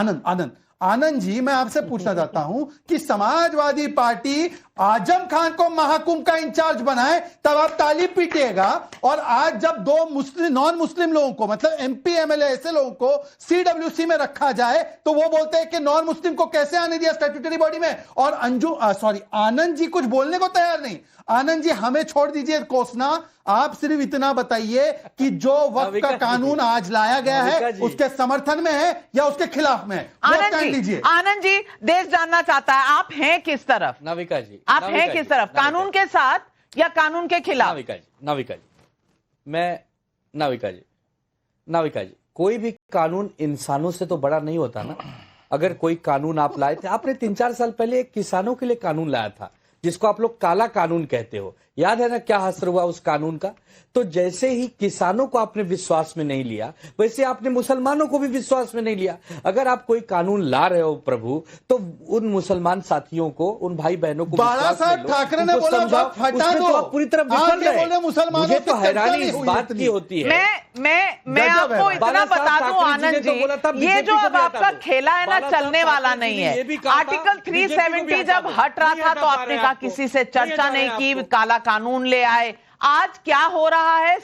आनंद जी, मैं आपसे पूछना चाहता हूं कि समाजवादी पार्टी आजम खान को महाकुंभ का इंचार्ज बनाए तब आप ताली पीटिएगा, और आज जब 2 नॉन मुस्लिम लोगों को, मतलब एमपी एमएलए ऐसे लोगों को सीडब्ल्यूसी में रखा जाए तो वो बोलते हैं कि नॉन मुस्लिम को कैसे आने दिया स्टैट्यूटरी बॉडी में। और आनंद जी कुछ बोलने को तैयार नहीं। आनंद जी, हमें छोड़ दीजिए कोसना, आप सिर्फ इतना बताइए कि जो वक्फ का कानून आज लाया गया है उसके समर्थन में है या उसके खिलाफ में है? आनंद जी, देश जानना चाहता है आप हैं किस तरफ? नाविका जी, आप हैं किस तरफ, कानून के साथ या कानून के खिलाफ? नाविका जी, कोई भी कानून इंसानों से तो बड़ा नहीं होता ना। अगर कोई कानून आप लाए थे, आपने 3-4 साल पहले किसानों के लिए कानून लाया था जिसको आप लोग काला कानून कहते हो, याद है ना क्या असर हुआ उस कानून का? तो जैसे ही किसानों को आपने विश्वास में नहीं लिया, वैसे आपने मुसलमानों को भी विश्वास में नहीं लिया। अगर आप कोई कानून ला रहे हो प्रभु, तो उन मुसलमान साथियों को, उन भाई बहनों को बाला साहब ठाकरे ने बोला हटा दो, आप पूरी तरह विफल रहे। मुझे तो हैरानी इस बात की होती है। मैं आपको इतना बता दूं आनंद जी, ये जो अब आपका खेला है ना, चलने वाला नहीं है। आर्टिकल 370 जब हट रहा था तो आपने कहा किसी से चर्चा नहीं की, काला कानून ले आए। आज क्या हो रहा है,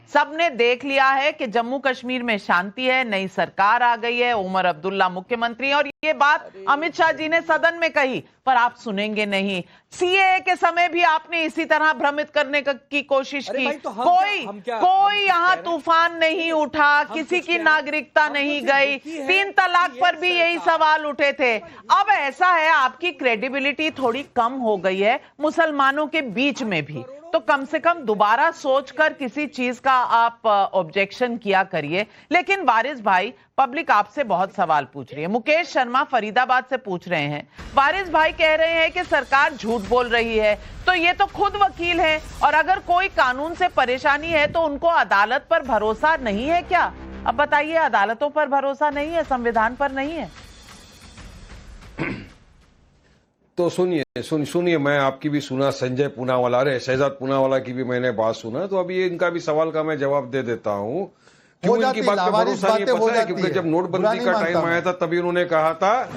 सबने देख लिया है कि जम्मू कश्मीर में शांति है, नई सरकार आ गई है, उमर अब्दुल्ला मुख्यमंत्री, और ये बात अमित शाह जी ने सदन में कही, पर आप सुनेंगे नहीं। सीएए के समय भी आपने इसी तरह भ्रमित करने की कोशिश की। कोई यहाँ तूफान नहीं उठा, किसी की नागरिकता नहीं गई। 3 तलाक पर भी यही सवाल उठे थे। अब ऐसा है, आपकी क्रेडिबिलिटी थोड़ी कम हो गई है मुसलमानों के बीच में भी, तो कम से कम दोबारा सोचकर किसी चीज का आप ऑब्जेक्शन किया करिए। लेकिन वारिस भाई, पब्लिक आपसे बहुत सवाल पूछ रही है। मुकेश शर्मा फरीदाबाद से पूछ रहे हैं, वारिस भाई कह रहे हैं कि सरकार झूठ बोल रही है, तो ये तो खुद वकील है, और अगर कोई कानून से परेशानी है तो उनको अदालत पर भरोसा नहीं है क्या? अब बताइए, अदालतों पर भरोसा नहीं है, संविधान पर नहीं है? तो सुनिए, मैं आपकी भी सुना, संजय पूनावाला, अरे शहजाद पूनावाला की भी मैंने बात सुना, तो अभी इनका भी सवाल का मैं जवाब दे देता हूं। क्यों इनकी बात पे भरोसा नहीं पता है? क्योंकि जब नोटबंदी का टाइम आया था तभी उन्होंने कहा था,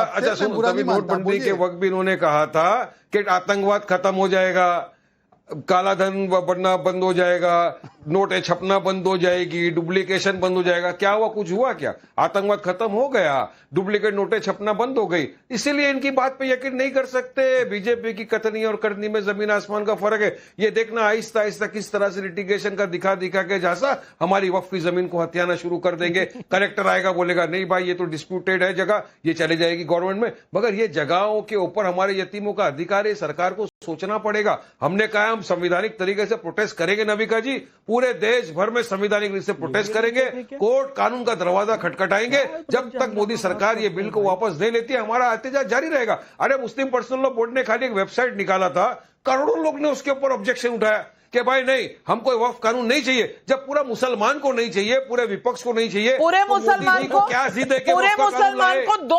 अच्छा सुनो, तभी नोटबंदी के वक्त भी इन्होंने कहा था कि आतंकवाद खत्म हो जाएगा, काला धन बनना बंद हो जाएगा, नोटें छपना बंद हो जाएगी, डुप्लीकेशन बंद हो जाएगा। क्या हुआ? कुछ हुआ क्या? आतंकवाद खत्म हो गया, डुप्लीकेट नोटें छपना बंद हो गई। इसीलिए इनकी बात पे यकीन नहीं कर सकते। बीजेपी की कथनी और करनी में जमीन आसमान का फर्क है। ये देखना आहिस्ता आहिस्ता किस तरह से लिटिगेशन का दिखा के जैसा हमारी वक्फ की जमीन को हथियाना शुरू कर देंगे। कलेक्टर आएगा, बोलेगा नहीं भाई ये तो डिस्प्यूटेड है जगह, ये चले जाएगी गवर्नमेंट में। मगर ये जगहों के ऊपर हमारे यतीमों का अधिकार है, सरकार को सोचना पड़ेगा। हमने कहा हम संवैधानिक तरीके से प्रोटेस्ट करेंगे नविका जी, पूरे देश भर में संवैधानिक रूप से प्रोटेस्ट करेंगे, कोर्ट कानून का दरवाजा खटखटाएंगे। जब तक मोदी सरकार ये बिल को वापस नहीं लेती है, हमारा एहतजाज जारी रहेगा। अरे मुस्लिम पर्सनल लॉ बोर्ड ने खाली एक वेबसाइट निकाला था, करोड़ों लोग ने उसके ऊपर ऑब्जेक्शन उठाया कि भाई नहीं, हमको वक्फ कानून नहीं चाहिए। जब पूरा मुसलमान को नहीं चाहिए, पूरे विपक्ष को नहीं चाहिए, पूरे मुसलमान को क्या जिद है? पूरे मुसलमान को दो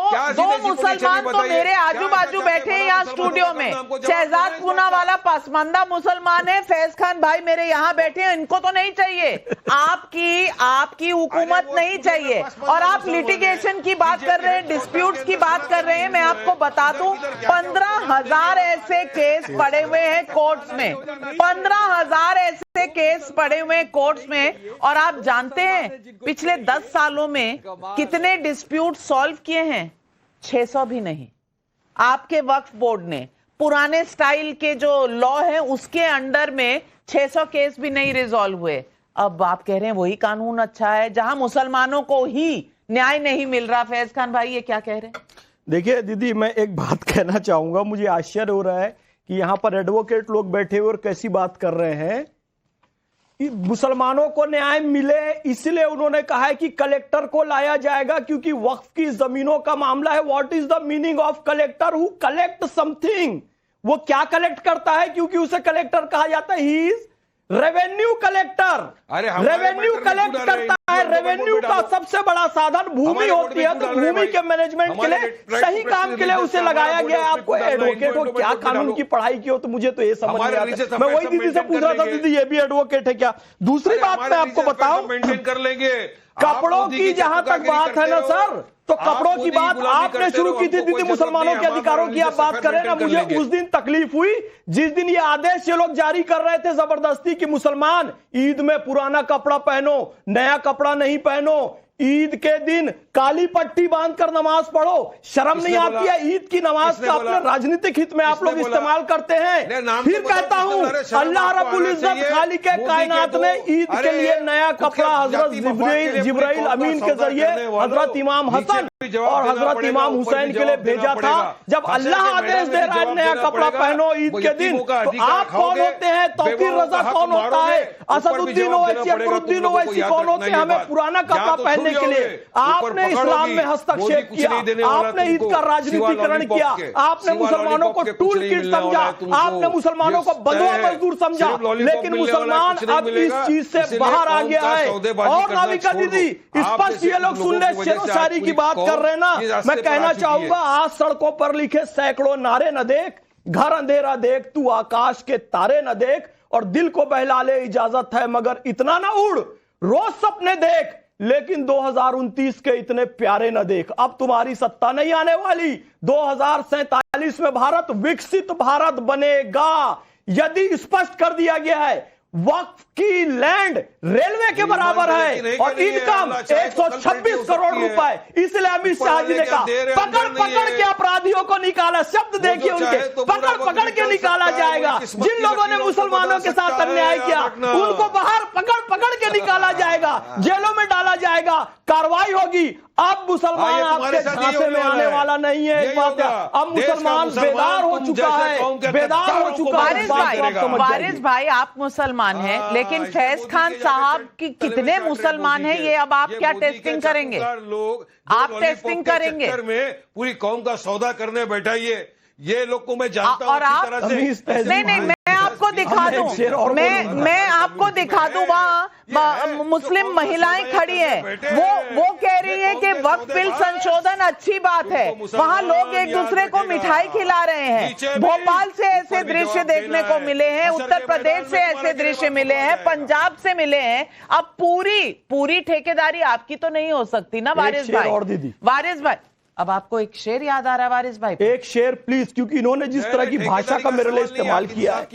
मुसलमान तो मेरे आजू बाजू बैठे हैं यहाँ स्टूडियो में। शहजाद पूनावाला पसमानदा मुसलमान है, फैज खान भाई मेरे यहाँ बैठे हैं, इनको तो नहीं चाहिए। आपकी हुकूमत नहीं चाहिए। और आप लिटिगेशन की बात कर रहे हैं, डिस्प्यूट्स की बात कर रहे हैं। मैं आपको बता दूं, 15,000 ऐसे केस पड़े हुए हैं कोर्ट्स में, 15,000 ऐसे केस पड़े हुए हैं कोर्ट्स में। और आप जानते हैं पिछले 10 सालों में कितने डिस्प्यूट सॉल्व किए हैं? 600 भी नहीं। आपके वक्फ बोर्ड ने पुराने स्टाइल के जो लॉ है उसके अंडर में 600 केस भी नहीं रिजॉल्व हुए। अब आप कह रहे हैं वही कानून अच्छा है जहां मुसलमानों को ही न्याय नहीं मिल रहा। फैज खान भाई ये क्या कह रहे हैं? देखिए दीदी, मैं एक बात कहना चाहूंगा, मुझे आश्चर्य हो रहा है कि यहाँ पर एडवोकेट लोग बैठे हुए और कैसी बात कर रहे हैं मुसलमानों को न्याय मिले इसलिए उन्होंने कहा है कि कलेक्टर को लाया जाएगा, क्योंकि वक्फ की जमीनों का मामला है। What is the meaning of collector who collect something? वो क्या कलेक्ट करता है? क्योंकि उसे कलेक्टर कहा जाता है। He is revenue collector. Revenue collect करता है। रेवेन्यू का सबसे बड़ा साधन भूमि होती है, तो भूमि के मैनेजमेंट के लिए सही काम के लिए उसे लगाया गया है। आपको एडवोकेट हो, क्या कानून की पढ़ाई की हो, तो मुझे तो ये समझ नहीं आता। मैं वही दीदी से पूछ रहा था, दीदी ये भी एडवोकेट है क्या? दूसरी बात मैं आपको बताऊं, मेंटेन कर लेंगे। कपड़ों की जहां तक बात है ना सर, तो कपड़ों की बात आपने शुरू की थी दीदी। मुसलमानों के अधिकारों की आप बात करें ना, मुझे उस दिन तकलीफ हुई जिस दिन ये आदेश ये लोग जारी कर रहे थे जबरदस्ती कि मुसलमान ईद में पुराना कपड़ा पहनो, नया कपड़ा नहीं पहनो, ईद के दिन काली पट्टी बांधकर नमाज पढ़ो। शर्म नहीं आती है? ईद की नमाज का अपने राजनीतिक हित में आप लोग इस्तेमाल करते हैं। फिर कहता हूं, अल्लाह रब्बुल इज्जत खालिक कायनात ने ईद के लिए नया कपड़ा हजरत जिब्राइल अमीन के जरिए हजरत इमाम हसन और हजरत इमाम हुसैन के लिए भेजा था। जब अल्लाह आदेश दे रहा है नया कपड़ा पहनो ईद के दिन, तो आप कौन होते हैं? तौकीर रजा कौन होता है? असदुद्दीन ओवैसी, अकबरुद्दीन ओवैसी कौन होते हैं हमें पुराना कपड़ा पहनने के लिए? आपने इस्लाम में हस्तक्षेप किया, आपने ईद का राजनीतिकरण किया, आपने मुसलमानों को टूल किट समझा, आपने मुसलमानों को बंधुआ मजदूर समझा। लेकिन मुसलमान अब इस चीज से बाहर आ गया है। और नाविका दीदी, स्पष्ट ये लोग सुन ले, शेरो शायरी की बात कर रहे हैं ना, मैं कहना चाहूंगा, आज सड़कों पर लिखे सैकड़ों नारे न देख, घर अंधेरा देख, तू आकाश के तारे न देख, और दिल को बहला ले इजाजत है मगर इतना ना उड़, रोज सपने देख लेकिन 2029 के इतने प्यारे न देख। अब तुम्हारी सत्ता नहीं आने वाली। 2047 में भारत विकसित भारत बनेगा। यदि स्पष्ट कर दिया गया है वक्फ की लैंड रेलवे के बराबर है और इनकम 126 करोड़ रुपए, इसलिए अमित शाह जी ने कहा पकड़ पकड़ के अपराधियों को निकाला। शब्द देखिए उनके, पकड़ पकड़ के निकाला जाएगा। जिन लोगों ने मुसलमानों के साथ अन्याय किया उनको बाहर पकड़ पकड़ के निकाला जाएगा, जेलों में डाला जाएगा, कार्रवाई होगी। अब मुसलमान आपके झांसे में आने वाला नहीं है। एक बात है, अब मुसलमान बेदार हो चुका है, बेदार हो चुका है। वारिस भाई, आप मुसलमान हैं, लेकिन फैज खान साहब की कितने मुसलमान हैं ये अब आप क्या टेस्टिंग करेंगे? आप टेस्टिंग करेंगे? पूरी कौम का सौदा करने बैठा ये लोग को मैं जानता हूं। और आप नहीं, मैं आपको दिखा दूं, मैं आपको दिखा दूं, वहां मुस्लिम महिलाएं खड़ी हैं, वो कह रही है कि वक्फ बिल संशोधन अच्छी बात है। वहां लोग एक दूसरे को मिठाई खिला रहे हैं। भोपाल से ऐसे दृश्य देखने को मिले हैं, उत्तर प्रदेश से ऐसे दृश्य मिले हैं, पंजाब से मिले हैं। अब पूरी ठेकेदारी आपकी तो नहीं हो सकती ना वारिस भाई। वारिस भाई, अब आपको एक शेर याद आ रहा है वारिस भाई? एक शेर प्लीज, क्योंकि इन्होंने जिस तरह की भाषा का मेरे लिए इस्तेमाल किया है,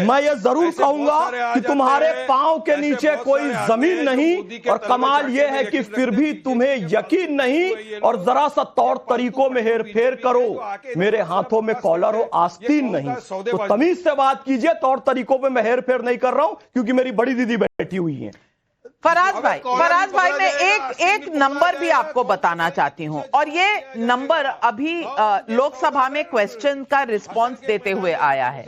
मैं ये जरूर कहूंगा कि तुम्हारे पांव के नीचे कोई जमीन नहीं, और कमाल ये है कि फिर भी तुम्हें यकीन नहीं, और जरा सा तौर तरीकों में हेरफेर करो। मेरे हाथों में कॉलर हो, आस्तीन नहीं। तो तमीज से बात कीजिए, तौर तरीकों में मैं हेरफेर नहीं कर रहा हूं, क्योंकि मेरी बड़ी दीदी बैठी हुई है। फराज भाई मैं एक नंबर भी आपको बताना चाहती हूं, और ये नंबर अभी लोकसभा में क्वेश्चन का रिस्पांस देते हुए आया है।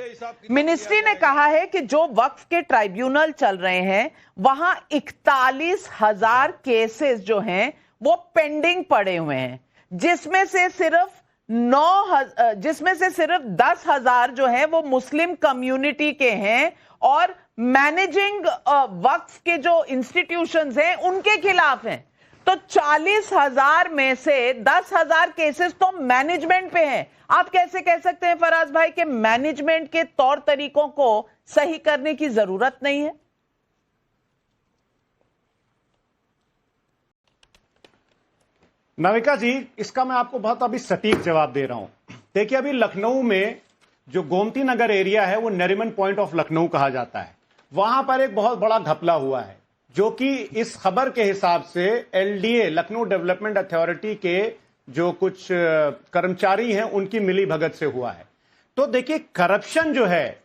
मिनिस्ट्री ने कहा है कि जो वक्फ के ट्राइब्यूनल चल रहे हैं वहां 41,000 केसेस जो हैं वो पेंडिंग पड़े हुए हैं, जिसमें से सिर्फ 10,000 जो है वो मुस्लिम कम्युनिटी के हैं, और मैनेजिंग वक्फ के जो इंस्टीट्यूशंस हैं उनके खिलाफ हैं। तो 40,000 में से 10,000 केसेस तो मैनेजमेंट पे हैं। आप कैसे कह सकते हैं फराज भाई कि मैनेजमेंट के तौर तरीकों को सही करने की जरूरत नहीं है? नाविका जी, इसका मैं आपको बहुत अभी सटीक जवाब दे रहा हूं। देखिए, अभी लखनऊ में जो गोमती नगर एरिया है वो नरीमन पॉइंट ऑफ लखनऊ कहा जाता है। वहां पर एक बहुत बड़ा घपला हुआ है, जो कि इस खबर के हिसाब से एलडीए, लखनऊ डेवलपमेंट अथॉरिटी के जो कुछ कर्मचारी हैं उनकी मिली भगत से हुआ है। तो देखिए, करप्शन जो है,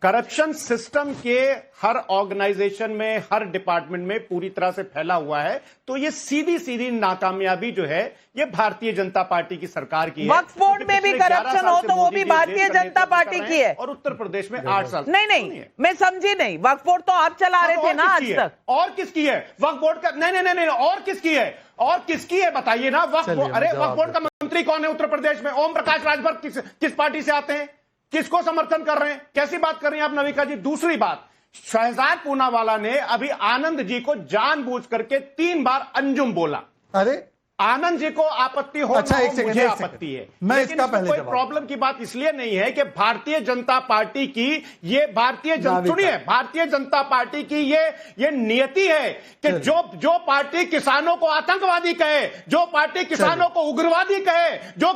करप्शन सिस्टम के हर ऑर्गेनाइजेशन में, हर डिपार्टमेंट में पूरी तरह से फैला हुआ है। तो ये सीधी सीधी नाकामयाबी जो है ये भारतीय जनता पार्टी की सरकार की है। वक्फ बोर्ड में भी करप्शन हो तो वो भी भारतीय जनता पार्टी की है। और उत्तर प्रदेश में 8 साल नहीं, मैं समझी नहीं। वक्फ बोर्ड तो आप चला रहे थे ना आज तक। और किसकी है वक्फ बोर्ड का? नहीं, और किसकी है? और किसकी है बताइए ना। वक्फ बोर्ड का मंत्री कौन है उत्तर प्रदेश में? ओम प्रकाश राजभर किस पार्टी से आते हैं? किसको समर्थन कर रहे हैं? कैसी बात कर रही हैं आप नविका जी? दूसरी बात, शहजाद पूनावाला ने अभी आनंद जी को जानबूझ करके 3 बार अंजुम बोला। अरे आनंद जी को आपत्ति हो, अच्छा, ना हो, मुझे आपत्ति है। मैं लेकिन इसका पहले कोई जवाब। प्रॉब्लम की बात इसलिए नहीं है कि भारतीय जनता पार्टी की ये सुनिए, भारतीय जनता पार्टी की ये नियति है कि जो पार्टी किसानों को आतंकवादी कहे, जो पार्टी किसानों को उग्रवादी कहे, जो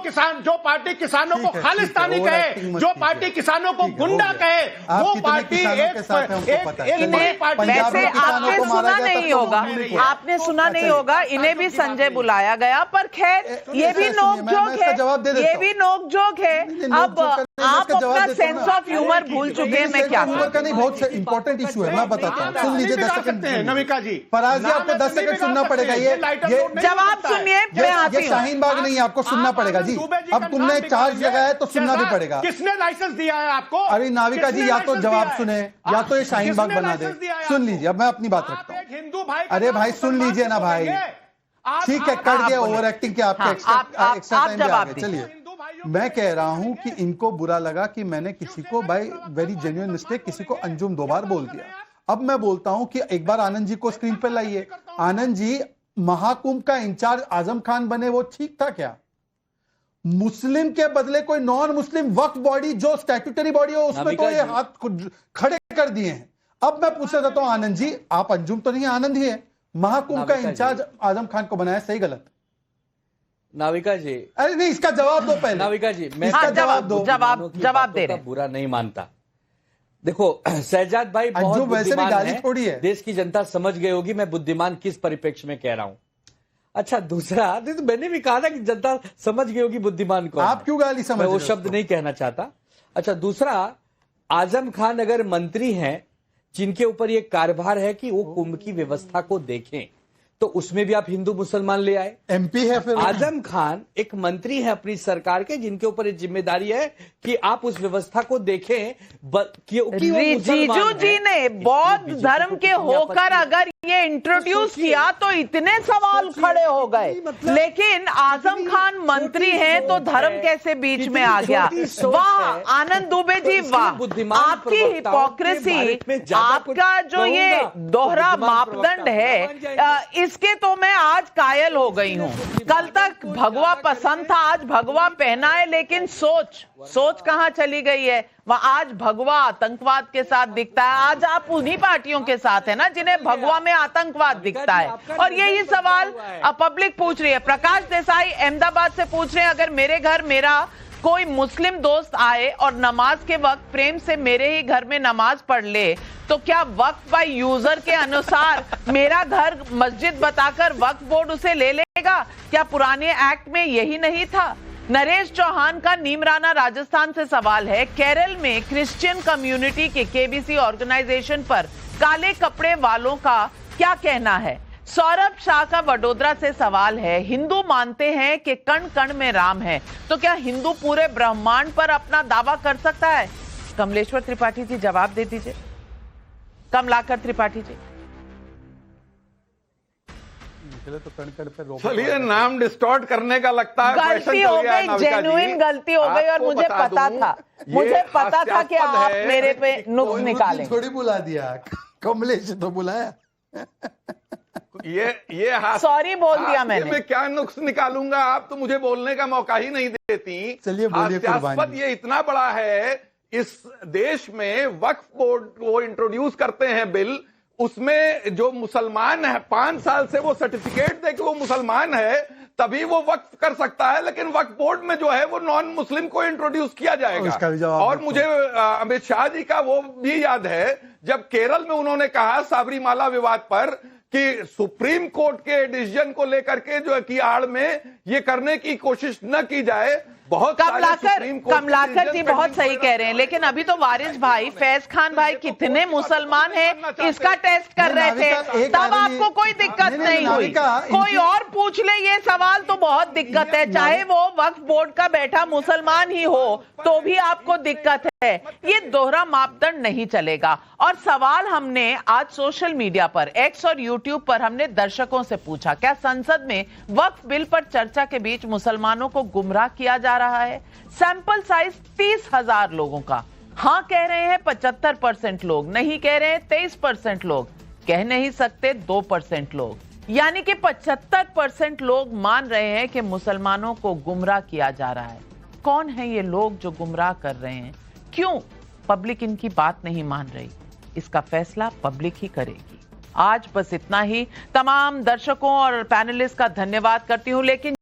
पार्टी किसानों को खालिस्तानी कहे, जो पार्टी किसानों को गुंडा कहे, वो पार्टी वैसे आपने सुना नहीं होगा, आपने सुना नहीं होगा, इन्हें भी संजय बुलाया गया। पर खैर ये भी नोकझोंक है, ये भी नोकझोंक है। अब आप अपना सेंस ऑफ ह्यूमर भूल चुके हैं। मैं क्या का नहीं, बहुत इंपॉर्टेंट इशू है, मैं बताता हूँ। सुन लीजिए 10 सेकंड नविका जी। फराज जी आपको 10 सेकंड सुनना पड़ेगा। ये जवाब सुनिए, मैं आती हूं। शाहीन बाग नहीं, आपको सुनना पड़ेगा जी। अब तुमने चार्ज लगाया तो सुनना भी पड़ेगा। किसने लाइसेंस दिया है आपको? अरे नाविका जी, या तो जवाब सुने या तो ये शाहीन बाग बना दे। सुन लीजिए, अब मैं अपनी बात रखता हूँ। हिंदू भाई, अरे भाई सुन लीजिए ना भाई, ठीक है, कट गया ओवर एक्टिंग के आपके एक्स्ट्रा टाइम पे आ गए। चलिए, मैं कह रहा हूं कि इनको बुरा लगा कि मैंने किसी को बाय वेरी जेन्युइन मिस्टेक किसी को अंजुम 2 बार बोल दिया। अब मैं बोलता हूं कि एक बार आनंद जी को स्क्रीन पर लाइए। आनंद जी महाकुंभ का इंचार्ज आजम खान बने, वो ठीक था क्या? मुस्लिम के बदले कोई नॉन मुस्लिम वक्फ बॉडी जो स्टैट्यूटरी बॉडी हो उसमें तो ये हाथ खड़े कर दिए हैं। अब मैं पूछना चाहता हूं आनंद जी, आप अंजुम तो नहीं, आनंद ही है, महाकुंभ का इंचार्ज आजम खान को बनाया, सही गलत? नाविका जी, अरे नहीं, इसका जवाब दो पहले। नाविका जी, मैं जवाब दे रहे, बुरा नहीं मानता। देखो शहजाद भाई बहुत बुद्धिमान है, थोड़ी है, देश की जनता समझ गई होगी मैं बुद्धिमान किस परिप्रेक्ष्य में कह रहा हूं। अच्छा, दूसरा, तो मैंने भी कहा था कि जनता समझ गई होगी बुद्धिमान को। आप क्यों गाली समझ रहे हो? मैं वो शब्द नहीं कहना चाहता। अच्छा, दूसरा, आजम खान अगर मंत्री हैं जिनके ऊपर ये कारभार है कि वो कुंभ की व्यवस्था को देखें, तो उसमें भी आप हिंदू मुसलमान ले आए। एमपी है फिर आजम खान एक मंत्री है अपनी सरकार के, जिनके ऊपर एक जिम्मेदारी है कि आप उस व्यवस्था को देखें। क्योंकि जीजू जी ने बौद्ध धर्म के होकर अगर ये इंट्रोड्यूस किया तो इतने सवाल खड़े हो गए, लेकिन आजम खान मंत्री हैं तो धर्म कैसे बीच में आ गया? वाह आनंद दुबे जी, वाह, आपकी हिपोक्रेसी, आपका जो ये दोहरा मापदंड है, इसके तो मैं आज कायल हो गई हूं। कल तक भगवा पसंद था, आज भगवा पहना है, लेकिन सोच कहां चली गई है? वह आज भगवा आतंकवाद के साथ दिखता है। आज आप उन्हीं पार्टियों के साथ है ना जिन्हें भगवा में आतंकवाद दिखता है। और यही सवाल पब्लिक पूछ रही है। प्रकाश देसाई अहमदाबाद से पूछ रहे हैं, अगर मेरे घर मेरा कोई मुस्लिम दोस्त आए और नमाज के वक्त प्रेम से मेरे ही घर में नमाज पढ़ ले, तो क्या वक्फ बाय यूजर के अनुसार मेरा घर मस्जिद बताकर वक्फ बोर्ड उसे ले लेगा? क्या पुराने एक्ट में यही नहीं था? नरेश चौहान का नीमराना राजस्थान से सवाल है, केरल में क्रिश्चियन कम्युनिटी के केबीसी ऑर्गेनाइजेशन पर काले कपड़े वालों का क्या कहना है? सौरभ शाह का वडोदरा से सवाल है, हिंदू मानते हैं कि कण कण में राम है, तो क्या हिंदू पूरे ब्रह्मांड पर अपना दावा कर सकता है? कमलेश्वर त्रिपाठी जी जवाब दे दीजिए। कमलाकर त्रिपाठी जी। तो कण कण पे रोक, चलिए, नाम डिस्टॉर्ट करने का लगता है गलती हो गई, जेन्युइन गलती हो गई, और मुझे पता था कि आप मेरे पे नुक्स निकालेंगे। थोड़ी बुला दिया, कमलेश तो बुलाया। ये सॉरी बोल दिया मैंने। मैं क्या नुक्स निकालूंगा? आप तो मुझे बोलने का मौका ही नहीं देती। चलिए बोलिए। हास्यास्पद ये इतना बड़ा है, इस देश में वक्फ बोर्ड को इंट्रोड्यूस करते हैं बिल, उसमें जो मुसलमान है 5 साल से वो सर्टिफिकेट दे कि वो मुसलमान है, तभी वो वक्फ कर सकता है, लेकिन वक्फ बोर्ड में जो है वो नॉन मुस्लिम को इंट्रोड्यूस किया जाएगा। और मुझे अमित शाह जी का वो भी याद है, जब केरल में उन्होंने कहा साबरीमाला विवाद पर कि सुप्रीम कोर्ट के डिसीजन को लेकर के जो है की आड़ में ये करने की कोशिश न की जाए, बहुत सारे सुप्रीम कोर्ट के कमलाकर जी decisions बहुत pending सही पड़े कह रहे हैं, लेकिन अभी तो वारिस भाई, फैज खान भाई कितने मुसलमान हैं इसका टेस्ट कर रहे थे, तब आपको कोई दिक्कत नहीं हुई। कोई और पूछ ले ये सवाल तो बहुत दिक्कत है, चाहे वो वक्फ बोर्ड का बैठा मुसलमान ही हो तो भी आपको दिक्कत है। ये दोहरा मापदंड नहीं चलेगा। और सवाल हमने आज सोशल मीडिया पर, एक्स और यूट्यूब पर हमने दर्शकों से पूछा, क्या संसद में वक्फ बिल पर चर्चा के बीच मुसलमानों को गुमराह किया जा रहा है? सैंपल साइज 30,000 लोगों का। हां कह रहे हैं 75% लोग, नहीं कह रहे हैं 23% लोग, कह नहीं सकते 2% लोग, यानी कि 75% लोग मान रहे हैं कि मुसलमानों को गुमराह किया जा रहा है। कौन है ये लोग जो गुमराह कर रहे हैं? क्यों पब्लिक इनकी बात नहीं मान रही? इसका फैसला पब्लिक ही करेगी। आज बस इतना ही। तमाम दर्शकों और पैनलिस्ट का धन्यवाद करती हूं, लेकिन